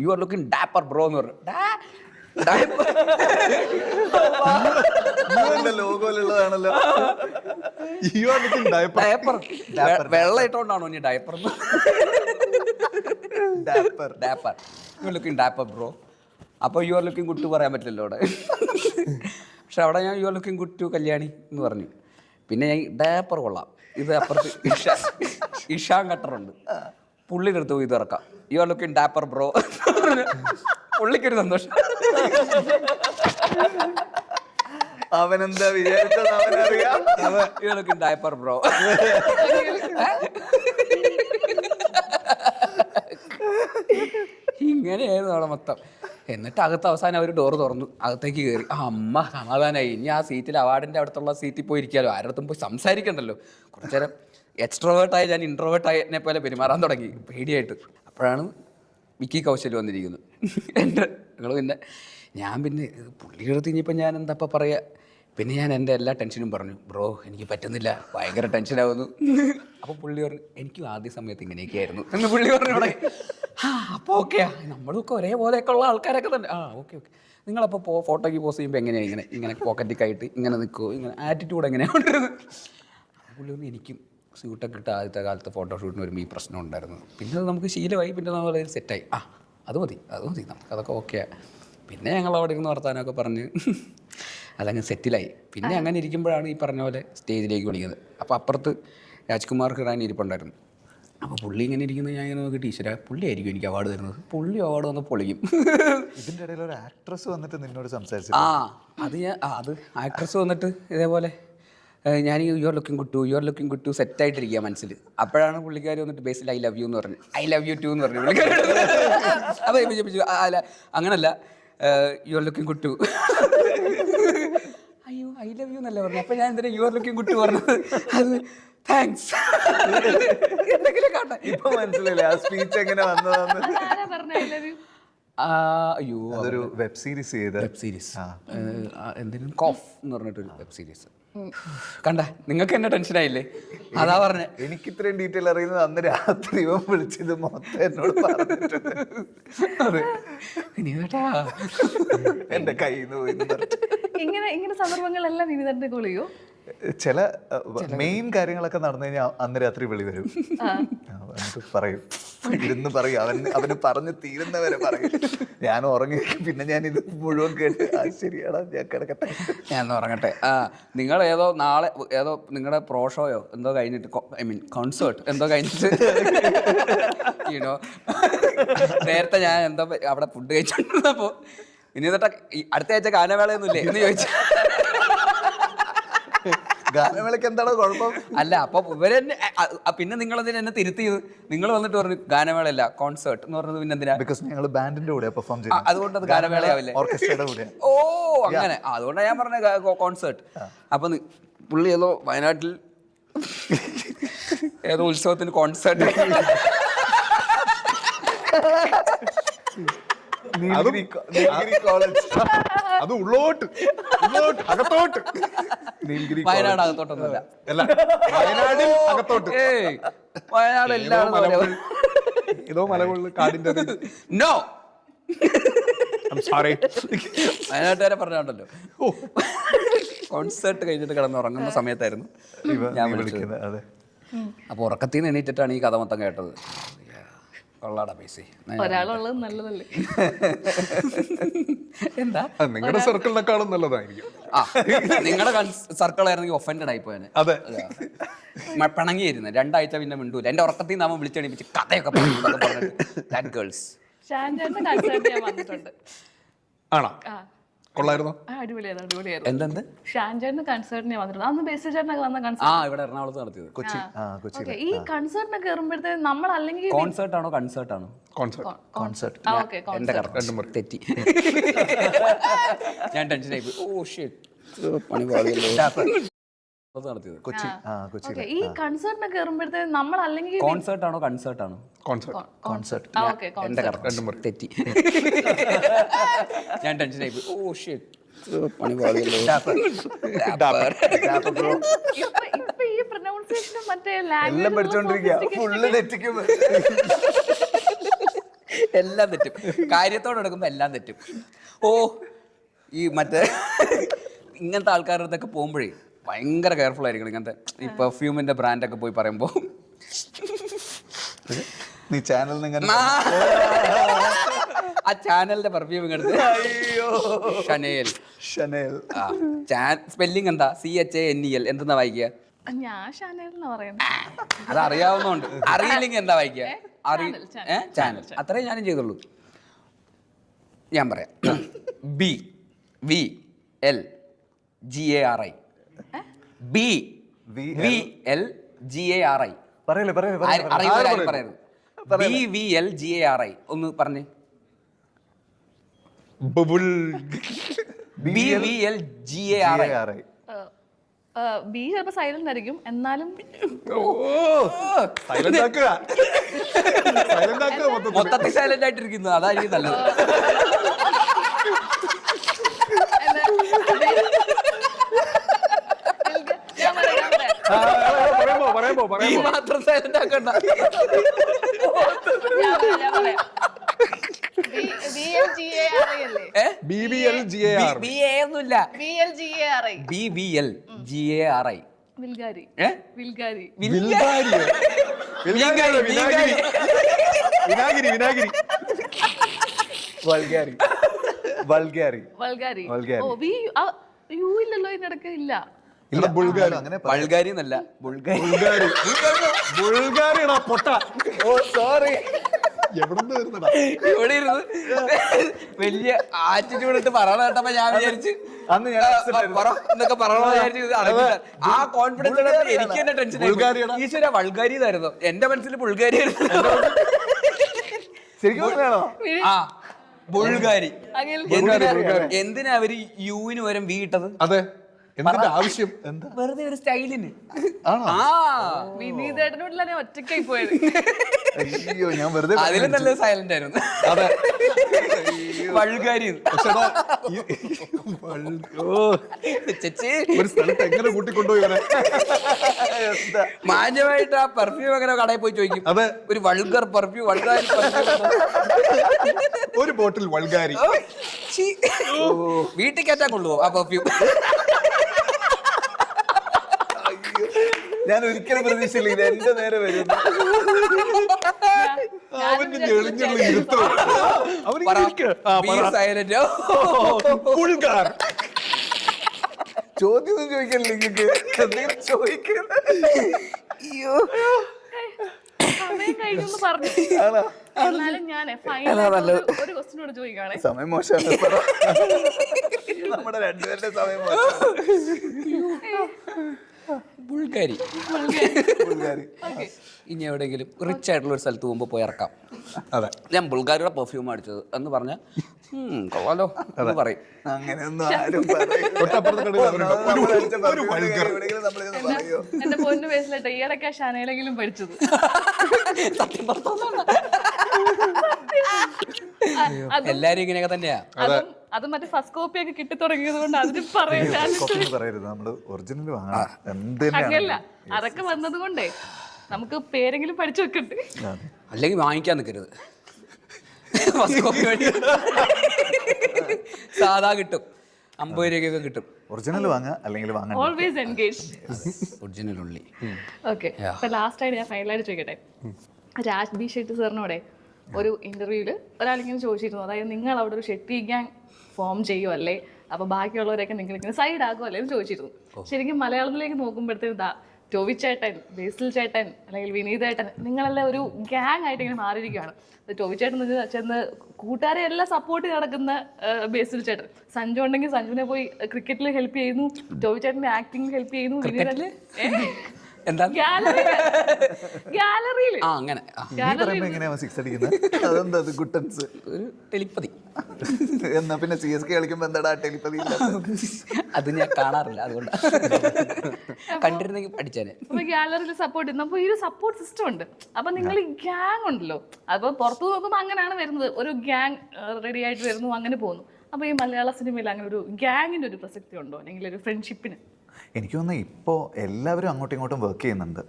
you are looking dapper bro എന്ന് പറഞ്ഞു. ലോഗോയിലുള്ളതാണല്ലോ. വെള്ളം ഇട്ടോണ്ടാണോ ഇനി diaper? Dapper you are looking dapper bro. അപ്പോൾ you are looking good too പറയാൻ പറ്റില്ലല്ലോ അവിടെ. പക്ഷെ അവിടെ ഞാൻ you are looking good too Kalyani എന്ന് പറഞ്ഞു. പിന്നെ ഞാൻ ഡാപ്പർ കൊള്ളാം, ഇത് അപ്പുറത്ത് ഇഷാൻ കട്ടറുണ്ട്, പുള്ളിയുടെ അടുത്ത് പോയി ഇത് ഇറക്കാം. You are looking dapper bro. പുള്ളിക്കൊരു സന്തോഷം. അവനെന്താ വിചാരിച്ചത് അവനറിയാം. You are looking dapper bro. ഇങ്ങനെയായിരുന്നു അവിടെ മൊത്തം. എന്നിട്ട് അകത്ത് അവസാനം അവർ ഡോറ് തുറന്നു, അകത്തേക്ക് കയറി. അമ്മ സമാധാനമായി. ഇനി ആ സീറ്റിൽ അവാർഡിൻ്റെ അടുത്തുള്ള സീറ്റിൽ പോയി ഇരിക്കാമല്ലോ, ആരുടെ അടുത്തും പോയി സംസാരിക്കണ്ടല്ലോ. കുറച്ചു നേരം എക്സ്ട്രോവേർട്ടായി ഞാൻ ഇൻട്രോവേർട്ടായതിനെ പോലെ പെരുമാറാൻ തുടങ്ങി പേടിയായിട്ട്. അപ്പോഴാണ് വിക്കി കൗശൽ വന്നിരിക്കുന്നത്. എൻ്റെ ഞങ്ങൾ പിന്നെ ഞാൻ പിന്നെ പുള്ളിയുടെ അടുത്ത് ഇനിയിപ്പോൾ ഞാൻ എന്താ പറയുക, പിന്നെ ഞാൻ എൻ്റെ എല്ലാ ടെൻഷനും പറഞ്ഞു, ബ്രോ എനിക്ക് പറ്റുന്നില്ല, ഭയങ്കര ടെൻഷനാവുന്നു. അപ്പോൾ പുള്ളി പറഞ്ഞു എനിക്കും ആദ്യ സമയത്ത് ഇങ്ങനെയൊക്കെ ആയിരുന്നു എന്ന് പുള്ളി പറഞ്ഞു തുടങ്ങി. അപ്പോൾ ഓക്കെയാ, നമ്മളൊക്കെ ഒരേപോലെയൊക്കെ ഉള്ള ആൾക്കാരൊക്കെ തന്നെ. ഓക്കെ നിങ്ങളപ്പോൾ ഫോട്ടോയ്ക്ക് പോസ്റ്റ് ചെയ്യുമ്പോൾ എങ്ങനെയാണ് ഇങ്ങനെ പോക്കറ്റൊക്കെ ആയിട്ട് ഇങ്ങനെ നിൽക്കുമോ, ഇങ്ങനെ ആറ്റിറ്റ്യൂഡ് എങ്ങനെയാണ് കൊണ്ടിരുന്നത്? പുള്ളി പറഞ്ഞു എനിക്കും സ്യൂട്ടൊക്കെ ഇട്ട് ആദ്യത്തെ കാലത്ത് ഫോട്ടോഷൂട്ടിന് വരുമ്പോൾ ഈ പ്രശ്നം ഉണ്ടായിരുന്നു. പിന്നെ അത് നമുക്ക് ശീലമായി, പിന്നെ നമ്മൾ സെറ്റായി. അത് മതി നമുക്ക് അതൊക്കെ ഓക്കെയാണ്. പിന്നെ ഞങ്ങൾ അവിടെ ഇരുന്ന് വർത്താനമൊക്കെ പറഞ്ഞ് അതങ്ങ് സെറ്റിലായി. പിന്നെ അങ്ങനെ ഇരിക്കുമ്പോഴാണ് ഈ പറഞ്ഞ പോലെ സ്റ്റേജിലേക്ക് വിളിക്കുന്നത്. അപ്പോൾ അപ്പുറത്ത് രാജ്കുമാർ ഹിറാനി ഇരിപ്പുണ്ടായിരുന്നു. അപ്പോൾ പുള്ളി ഇങ്ങനെ ഇരിക്കുന്നത് ഞാൻ ഇങ്ങനെ നോക്കിയിട്ട് ഈശ്വര പുള്ളി ആയിരിക്കും എനിക്ക് അവാർഡ് തരുന്നത്. പുള്ളി അവാർഡ് വന്ന് പൊളിക്കും. ഇതിൻ്റെ ഇടയിൽ ഒരു ആക്ട്രസ് വന്നിട്ട് നിന്നോട് സംസാരിച്ചു. അത് ആക്ട്രസ് വന്നിട്ട് ഇതേപോലെ ഞാൻ you are looking good too സെറ്റായിട്ടിരിക്കുക മനസ്സിൽ. അപ്പോഴാണ് പുള്ളിക്കാർ വന്നിട്ട് ബേസിൽ ഐ ലവ് യു എന്ന് പറഞ്ഞു, ഐ ലവ് യു ടു എന്ന് പറഞ്ഞു പുള്ളിക്കാർ. അപ്പോൾ അല്ല അങ്ങനല്ല, you are looking good too. അയ്യോ ഐ ലവ് യു എന്നല്ല പറഞ്ഞു. അപ്പോൾ ഞാൻ എന്തിനാ you are looking good too പറഞ്ഞത്? അത് താങ്ക്സ് എന്തെങ്കിലും കാണാം. ഇപ്പൊ മനസ്സിലായില്ലേ ആ സ്പീച്ച് എങ്ങനെ വന്നതാന്ന്? അയ്യോ അതൊരു വെബ് സീരീസ് എന്തെങ്കിലും കോഫ് എന്ന് പറഞ്ഞിട്ടൊരു വെബ് സീരീസ് കണ്ട. നിങ്ങൾക്ക് എന്നെ ടെൻഷനായില്ലേ? അതാ പറഞ്ഞ. എനിക്ക് ഇത്രയും ഡീറ്റെയിൽ അറിയുന്നത് അന്ന് രാത്രി ഇവൻ വിളിച്ചത് മൊത്തം എന്നോട് പറഞ്ഞിട്ടുണ്ട്. എന്റെ കയ്യിൽ നിന്ന് പോയി. ഇങ്ങനെ സന്ദർഭങ്ങളെല്ലാം വിനീതന്റെ കോൾ ചെയ്യോ? ചില മെയിൻ കാര്യങ്ങളൊക്കെ നടന്നു കഴിഞ്ഞാൽ അന്ന് രാത്രി വിളി വരും. എന്നിട്ട് പറയും, ഇരുന്ന് പറയും, അവന് പറഞ്ഞു തീരുന്നവരെ പറയും. ഞാൻ ഉറങ്ങി, പിന്നെ ഞാൻ ഇത് മുഴുവൻ കേട്ട് ശരിയാടാ ഞാൻ കിടക്കട്ടെ, ഞാൻ ഉറങ്ങട്ടെ. നിങ്ങൾ നാളെ നിങ്ങളുടെ പ്രോ ഷോയോ എന്തോ കഴിഞ്ഞിട്ട്, ഐ മീൻ കോൺസേർട്ട് എന്തോ കഴിഞ്ഞിട്ട് യുനോ നേരത്തെ ഞാൻ എന്തോ അവിടെ ഫുഡ് കഴിച്ചിട്ടുണ്ടപ്പോൾ ഇനി തൊട്ട അടുത്ത ആഴ്ച ഗാനമേളയൊന്നുമില്ലേ എന്ന് ചോദിച്ചു. ഗാനമേളയ്ക്ക് എന്താണോ കുഴപ്പം? അല്ല അപ്പോൾ ഇവരെന്നെ പിന്നെ നിങ്ങളതിന് എന്നെ തിരുത്തിയത്. നിങ്ങൾ വന്നിട്ട് പറഞ്ഞു ഗാനമേളയല്ല കോൺസേർട്ട് എന്ന് പറഞ്ഞത്. പിന്നെ എന്തിനാ? ബിക്കോസ് ഞങ്ങൾ ബാൻഡിന്റെ കൂടെ പെർഫോം ചെയ്യും, അതുകൊണ്ട് അത് ഗാനമേളയാവില്ലേ? ഓർക്കസ്ട്രയുടെ കൂടെ. ഓ അങ്ങനെ, അതുകൊണ്ടാണ് ഞാൻ പറഞ്ഞ കോൺസേർട്ട്. അപ്പം പുള്ളി ഏതോ വയനാട്ടിൽ ഏതോ ഉത്സവത്തിന് കോൺസേർട്ട് അത് ഉള്ളോട്ട് അകത്തോട്ട്, വയനാട് അകത്തോട്ടൊന്നുമല്ല, വയനാടിൽ അകത്തോട്ട്. വയനാട് എല്ലാവരും ഏതോ മലകളിൽ കാടിന്റെ നോ സോറി വയനാട്ടുകാരെ പറഞ്ഞുണ്ടല്ലോ. കോൺസേർട്ട് കഴിഞ്ഞിട്ട് കിടന്നുറങ്ങുന്ന സമയത്തായിരുന്നു ഞാൻ വിളിച്ചത്. അതെ. അപ്പോൾ ഉറക്കത്തിൽ നിന്ന് എണീറ്റിട്ടാണ് ഈ കഥ മൊത്തം കേട്ടത്. കൊള്ളാടാ പൈസ ഒരാളുള്ളത് നല്ലതല്ലേ? എന്താ നിങ്ങളുടെ സർക്കിളിനെക്കാളും നല്ലതായിരിക്കും. നിങ്ങളുടെ സർക്കിൾ ആയിരുന്നെങ്കിൽ ഒഫൻഡഡ് ആയിപ്പോയനെ. അതെ, പിണങ്ങിയിരുന്നു 2 ആഴ്ച പിന്നെ മിണ്ടൂല. എൻ്റെ ഉറക്കത്തിൽ നിന്ന് അവൻ വിളിച്ചെണീപ്പിച്ച് കഥയൊക്കെ പറഞ്ഞിട്ട് ഗേൾസ്. ഷാൻജാന്റെ കൺസേർട്ട് ഞാൻ വന്നിട്ടുണ്ട്. ആണോ? കൊള്ളായിരുന്നോ? അടിപൊളിയായിരുന്നു. എന്തെന്ത്? ഷാൻജാന്റെ കൺസേർട്ടിന് ഞാൻ വന്നിട്ടുണ്ട്. അന്ന് ബേസിൽ ചേട്ടനൊക്കെ വന്ന കൺസേർട്ട് ഇവിടെ എറണാകുളത്ത് നടത്തിയത്. കൊച്ചി. ഈ കൺസേർട്ടിന് കയറുമ്പോഴത്തേക്ക് നമ്മൾ അല്ലെങ്കിൽ കോൺസേർട്ട് ആണോ കൺസേർട്ട് ആണോ? കോൺസേർട്ട്. എന്റെ കറക്റ്റ് തെറ്റി. ഞാൻ ടെൻഷനായി പോയി. ഓ ഷിറ്റ് പണി പാടിയല്ലോ. നടത്തിയത് കൊച്ചി. ഈ കൺസേർട്ടിന് കയറുമ്പോഴത്തേക്ക് നമ്മൾ അല്ലെങ്കിൽ കോൺസേർട്ട് ആണോ കൺസേർട്ട് ആണോ? കോൺസേർട്ട്. എന്റെ കറക്റ്റ് തെറ്റി. ഞാൻ ടെൻഷനായി പോയി. ഓ ഷിറ്റ് പണി പാടിയല്ലോ. ഇപ്പൊ ഈ പ്രൊനൗൺസിയേഷനും മറ്റേ എല്ലാം പഠിച്ചോണ്ടിരിക്കുക. ഫുള്ള് തെറ്റിക്കും, എല്ലാം തെറ്റും. കാര്യത്തോടെ എടുക്കുമ്പോൾ എല്ലാം തെറ്റും. ഓ ഈ മറ്റേ ഇങ്ങനത്തെ ആൾക്കാരുടെ അടുത്തൊക്കെ പോകുമ്പോഴേ ഭയങ്കര കെയർഫുൾ ആയിരിക്കണം. ഇങ്ങനത്തെ ഈ പെർഫ്യൂമിന്റെ ബ്രാൻഡൊക്കെ പോയി പറയുമ്പോൾ നീ ചാനലിൽ ഇങ്ങനെ ആ ചാനലിന്റെ പെർഫ്യൂം ഇങ്ങനത്തെ ഷനേൽ. സ്പെല്ലിംഗ് എന്താ? CHANEL. എന്തെന്നാ വായിക്കുക? ഞാൻ ഷാനേൽ പറയുന്നത്. അത് അറിയാവുന്നോണ്ട്. അറിയില്ലെങ്കിൽ എന്താ വായിക്കുക? ചാനൽ. അത്രേ ഞാനും ചെയ്തുള്ളൂ. ഞാൻ പറയാം. BVLGARI. BVLGARI. അറിയാതെ പറയരുത്. BVLGARI ഒന്ന് പറഞ്ഞേ. BVLGARI. ബി ചിലപ്പോൾ സൈലന്റ് ആയിരിക്കും, എന്നാലും സൈലന്റ് ആക്കുക സൈലന്റ് ആക്കുക മൊത്തത്തിൽ. മൊത്തത്തിൽ സൈലന്റ് ആയിട്ടിരിക്കുന്നു, അതായിരിക്കും നല്ലത്. ഞാൻ പറയാം. പറയുമ്പോ ഈ മാത്രം സൈലന്റ് ആക്കണ്ട. ഞാൻ പറയാം. BLGARI അല്ലേ? BBLGAR. BA ഒന്നുമില്ല. BLGARI. BBLGARI. വിൽഗാരി. ഏ? വിൽഗാരി. വിൽഗാരിയോ? വിൽഗാരി, വിനാഗിരി. വിനാഗിരി, വിനാഗിരി. വൾഗാരി വൾഗാരി വൾഗാരി. വൾഗാരി. ഓ യു ഇല്ലല്ലോ ഇതിനിടയ്ക്ക്, ഇല്ല. ഇല്ല, ബുൾഗാരി. അങ്ങനെ ബൾഗാരി എന്നല്ല, ബുൾഗാരി. ബുൾഗാരി. ബുൾഗാരിയാടാ പൊട്ട. ഓ സോറി. എവിടുന്ന് വരുന്നടാ? ഇവിടെ ഇരുന്ന് വലിയ ആറ്റിറ്റ്യൂഡ് ഇട്ട് പറയണ കേട്ടപ്പോ ഞാൻ വിചാരിച്ചു അന്ന് ഞാൻ എന്നൊക്കെ പറയണോ വിചാരിച്ചു. ആ കോൺഫിഡൻസ് എനിക്ക് തന്നെ ടെൻഷൻ. ഈശ്വര വൾഗാരി എന്നായിരുന്നു എന്റെ മനസ്സിൽ. ബുൾഗാരി ശരിക്കും പറഞ്ഞാണോ? ആ ബുൾഗാരി. അങ്ങനെ എന്തിനാ അവര് യുവിന് പകരം വി ഇട്ടത്? അതെ, എന്തിന്റെ ആവശ്യം? എന്താ? വെറുതെ ഒരു സ്റ്റൈലിന്. ആണോ? ആ വിനീതേട്ടനോട്ടില്ല ഞാൻ ഒറ്റയ്ക്കായി പോയത്. അയ്യോ, ഞാൻ വെറുതെ അതിലും നല്ല സൈലന്റ് ആയിരുന്നു. അതെ. വൾഗാരി. ചേച്ചി ഒരു സ്ഥലത്ത് എങ്ങനെ കൂട്ടിക്കൊണ്ടുപോയി വരെ? മാന്യമായിട്ട് ആ പെർഫ്യൂം അങ്ങനെ കടയിൽ പോയി ചോദിക്കും. അതെ, ഒരു വൾഗർ പെർഫ്യൂം, വൾഗാരി പെർഫ്യൂം. ഒരു ബോട്ടിൽ വൾഗാരി. വീട്ടിൽ കയറ്റാൻ കൊള്ളുവോ ആ പെർഫ്യൂം? ഞാൻ ഒരിക്കലും പ്രതീക്ഷയില്ല ഇത് എന്റെ നേരെ വരും. അവന്റെ ഞെളിഞ്ഞുള്ള ഇരുത്തം. അവന് സൈലന്റ്. ബുൾഗാർ. ചോദ്യം ചോദിക്കല്ലേ നിങ്ങൾക്ക്? എന്തെങ്കിലും ചോദിക്കുന്നത്? സമയം കഴിഞ്ഞു പറഞ്ഞു. ആണോ? എന്നാലും ഞാൻ ഫൈനൽ ഒരു ക്വസ്റ്റ്യൻ കൂടെ ചോദിക്കുകയാണെ. സമയം മോശമാണ്. നമ്മുടെ രണ്ടുപേരുടെ സമയം മോശമാണ്. ബുൾഗാരി. ബുൾഗാരി. ഇനി എവിടെയെങ്കിലും റിച്ച് ആയിട്ടുള്ള ഒരു സ്ഥലത്ത് പോകുമ്പോൾ പോയി ഇറക്കാം. അതെ, ഞാൻ ബുൾഗാരിയുടെ പെർഫ്യൂം അടിച്ചത് എന്ന് പറഞ്ഞാൽ കൊള്ളാലോ എന്ന് പറയും. അങ്ങനെയൊന്നും ആരും പറയും. തൊട്ടപ്പുറത്തെ കടയിൽ അവരുണ്ട്. ഒരു വൾഗർ. എന്റെ പൊന്നു വയസ്സിലിട്ട് ഈയിടയ്ക്ക് ഷാനയിലെങ്കിലും പഠിച്ചത്. സത്യം പറഞ്ഞോളാം. എല്ലാരും ഇങ്ങനെയൊക്കെ തന്നെയാ. അത് മറ്റേ ഫസ്റ്റ് കോപ്പി ഒക്കെ കിട്ടി തുടങ്ങിയത് കൊണ്ട് അതിന് പറയാൻ പറയരുത്, നമ്മള് ഒറിജിനൽ അങ്ങനല്ല. അതൊക്കെ വന്നത് കൊണ്ടേ നമുക്ക് പേരെങ്കിലും പഠിച്ചു വെക്കണ്ടേ. അല്ലെങ്കിൽ വാങ്ങിക്കാൻ നിൽക്കരുത്. സാധാ കിട്ടും, 50 രൂപയൊക്കെ കിട്ടും. ഒറിജിനൽ വാങ്ങുക അല്ലെങ്കിൽ വാങ്ങാൻ ഓൾവേസ് എൻഗേജ്. ഒറിജിനൽ ഉള്ളി. ഓക്കെ, അപ്പൊ ലാസ്റ്റ് ആയിട്ട് ഞാൻ ഫൈനലായിട്ട് ചോദിക്കട്ടെ. രാജ് ബി ഷെട്ടി സാറിനോടെ ഒരു ഇന്റർവ്യൂവിൽ ഒരാളിങ്ങനെ ചോദിച്ചിരുന്നു, അതായത് നിങ്ങൾ അവിടെ ഒരു ഷെട്ടി ഗ്യാങ് ഫോം ചെയ്യുമല്ലേ, അപ്പൊ ബാക്കിയുള്ളവരൊക്കെ നിങ്ങൾ ഇങ്ങനെ സൈഡ് ആകുമല്ലേ എന്ന് ചോദിച്ചിരുന്നു. ശരിക്കും മലയാളത്തിലേക്ക് നോക്കുമ്പോഴത്തേക്കും ടോവി ചേട്ടൻ, ബേസിൽ ചേട്ടൻ അല്ലെങ്കിൽ വിനീതേട്ടൻ, നിങ്ങളെല്ലാം ഒരു ഗ്യാങ് ആയിട്ട് ഇങ്ങനെ മാറിയിരിക്കുകയാണ്. ടോവി ചേട്ടൻ ചെന്ന് കൂട്ടുകാരെ എല്ലാം സപ്പോർട്ട് നടക്കുന്ന ബേസിൽ ചേട്ടൻ, സഞ്ജു ഉണ്ടെങ്കിൽ സഞ്ജുവിനെ പോയി ക്രിക്കറ്റിൽ ഹെൽപ്പ് ചെയ്യുന്നു, ടോവി ചേട്ടൻ്റെ ആക്ടിങ്ങിൽ ഹെൽപ്പ് ചെയ്യുന്നു, വിനീതേട്ടൻ എന്താ ഗാലറിയിൽ അങ്ങനെ എങ്ങനെയാ സിക്സ് അടിക്കുന്നത്? അതെന്താ ഗുട്ടൻസ്? ഒരു ടെലിപ്പതി. എന്നാ പിന്നെ CSK കളിക്കുമ്പോ എന്താടാ ടെലിപ്പതി? അത് ഞാൻ കാണാറില്ല, അതുകൊണ്ട് കണ്ടിരുന്നെങ്കിൽ പഠിച്ചേനെ. അപ്പൊ ഗാലറിയിൽ സപ്പോർട്ട് ചെയ്യുന്നു. അപ്പൊ ഈ ഒരു സപ്പോർട്ട് സിസ്റ്റം ഉണ്ട്. അപ്പൊ നിങ്ങൾ ഈ ഗ്യാങ് ഉണ്ടല്ലോ, അപ്പൊ പുറത്തു നോക്കുമ്പോൾ അങ്ങനെയാണ് വരുന്നത്. ഒരു ഗ്യാങ് റെഡി ആയിട്ട് വരുന്നു, അങ്ങനെ പോകുന്നു. അപ്പൊ ഈ മലയാള സിനിമയിൽ അങ്ങനെ ഒരു ഗ്യാങ്ങിന്റെ ഒരു പ്രസക്തി ഉണ്ടോ, അല്ലെങ്കിൽ ഒരു ഫ്രണ്ട്ഷിപ്പിന്? എനിക്ക് തോന്നുന്നു ഇപ്പോൾ എല്ലാവരും അങ്ങോട്ടും ഇങ്ങോട്ടും വർക്ക് ചെയ്യുന്നുണ്ട്.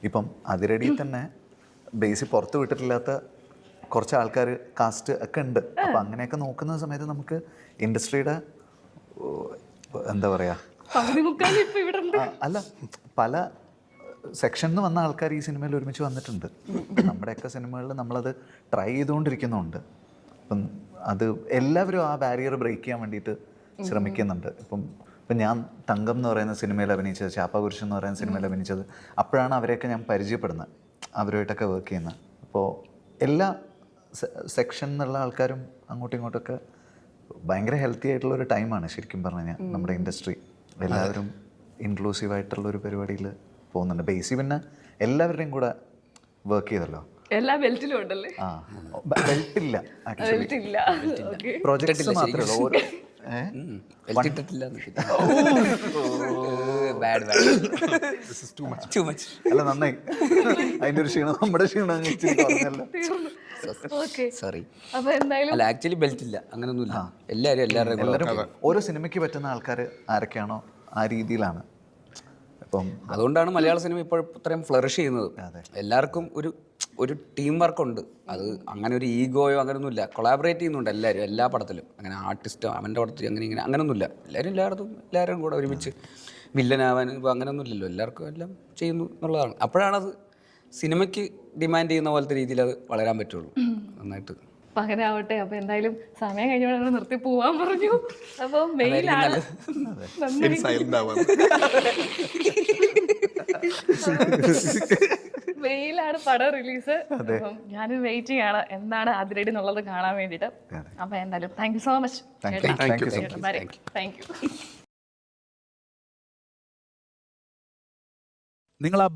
ഇപ്പം അതിരടിയിൽ തന്നെ ബേസിൽ പുറത്ത് വിട്ടിട്ടില്ലാത്ത കുറച്ച് ആൾക്കാർ കാസ്റ്റ് ഒക്കെ ഉണ്ട്. അപ്പം അങ്ങനെയൊക്കെ നോക്കുന്ന സമയത്ത് നമുക്ക് ഇൻഡസ്ട്രിയുടെ എന്താ പറയുക, അല്ല പല സെക്ഷനിൽ നിന്ന് വന്ന ആൾക്കാർ ഈ സിനിമയിൽ ഒരുമിച്ച് വന്നിട്ടുണ്ട്. നമ്മുടെയൊക്കെ സിനിമകളിൽ നമ്മളത് ട്രൈ ചെയ്തുകൊണ്ടിരിക്കുന്നുണ്ട്. അപ്പം അത് എല്ലാവരും ആ ബാരിയർ ബ്രേക്ക് ചെയ്യാൻ വേണ്ടിയിട്ട് ശ്രമിക്കുന്നുണ്ട്. ഇപ്പം ഞാൻ തങ്കം എന്ന് പറയുന്ന സിനിമയിൽ അഭിനയിച്ചത്, ചാപ്പാകുരിശൻ എന്ന് പറയുന്ന സിനിമയിൽ അഭിനയിച്ചത്, അപ്പോഴാണ് അവരെയൊക്കെ ഞാൻ പരിചയപ്പെടുന്നത്, അവരുമായിട്ടൊക്കെ വർക്ക് ചെയ്യുന്നത്. അപ്പോൾ എല്ലാ സെക്ഷനിൽ നിന്നുള്ള ആൾക്കാരും അങ്ങോട്ടും ഇങ്ങോട്ടൊക്കെ ഭയങ്കര ഹെൽത്തി ആയിട്ടുള്ളൊരു ടൈമാണ് ശരിക്കും പറഞ്ഞു കഴിഞ്ഞാൽ നമ്മുടെ ഇൻഡസ്ട്രി. എല്ലാവരും ഇൻക്ലൂസീവായിട്ടുള്ളൊരു പരിപാടിയിൽ പോകുന്നുണ്ട്. ബേസി പിന്നെ എല്ലാവരുടെയും കൂടെ വർക്ക് ചെയ്തല്ലോ. എല്ലാ ബെൽറ്റിലും ഉണ്ടല്ലേ? ആ, ബെൽറ്റില്ല ആക്ച്വലി, ബെൽറ്റില്ല. പ്രോജക്ട്സ് മാത്രമേ ഉള്ളൂ. Bad too much. അല്ല നന്നായി, അതിന്റെ ഒരു ക്ഷീണം നമ്മുടെ ക്ഷീണം അങ്ങ് ഇച്ചിരി കുറഞ്ഞല്ലോ. Okay, sorry. അപ്പൊ എന്തായാലും അല്ല ആക്ച്വലി ബെൽറ്റ് ഇല്ല, അങ്ങനൊന്നുമില്ല. എല്ലാവരും എല്ലാവരും ഓരോ സിനിമയ്ക്ക് പറ്റുന്ന ആൾക്കാർ ആരൊക്കെയാണോ ആ രീതിയിലാണ്. അപ്പം അതുകൊണ്ടാണ് മലയാള സിനിമ ഇപ്പോൾ ഇത്രയും ഫ്ലറിഷ് ചെയ്യുന്നത്. എല്ലാവർക്കും ഒരു ടീം വർക്ക് ഉണ്ട്. അത് അങ്ങനെ ഒരു ഈഗോയോ അങ്ങനെയൊന്നുമില്ല. കൊളാബറേറ്റ് ചെയ്യുന്നുണ്ട് എല്ലാവരും എല്ലാ പടത്തിലും. അങ്ങനെ ആർട്ടിസ്റ്റോ അവൻ്റെ പടത്തിൽ അങ്ങനെ അങ്ങനെയൊന്നുമില്ല. എല്ലാവരും കൂടെ ഒരുമിച്ച് വില്ലനാവാൻ ഇപ്പോൾ അങ്ങനെയൊന്നുമില്ലല്ലോ. എല്ലാവർക്കും എല്ലാം ചെയ്യുന്നു എന്നുള്ളതാണ്. അപ്പോഴാണത് സിനിമയ്ക്ക് ഡിമാൻഡ് ചെയ്യുന്ന പോലത്തെ രീതിയിൽ അത് വളരാൻ പറ്റുള്ളൂ നന്നായിട്ട്. പകരാവട്ടെ. അപ്പൊ എന്തായാലും സമയം കഴിഞ്ഞ നിർത്തി പോവാൻ പറഞ്ഞു. അപ്പൊ മെയിലാണ് മെയിലാണ് പടം റിലീസ്. അപ്പം ഞാനും വെയിറ്റിംഗ് ആണ് എന്താണ് അതിരടി എന്നുള്ളത് കാണാൻ വേണ്ടിയിട്ട്. അപ്പൊ എന്തായാലും thank you so much. Thank you. നിങ്ങൾ ആ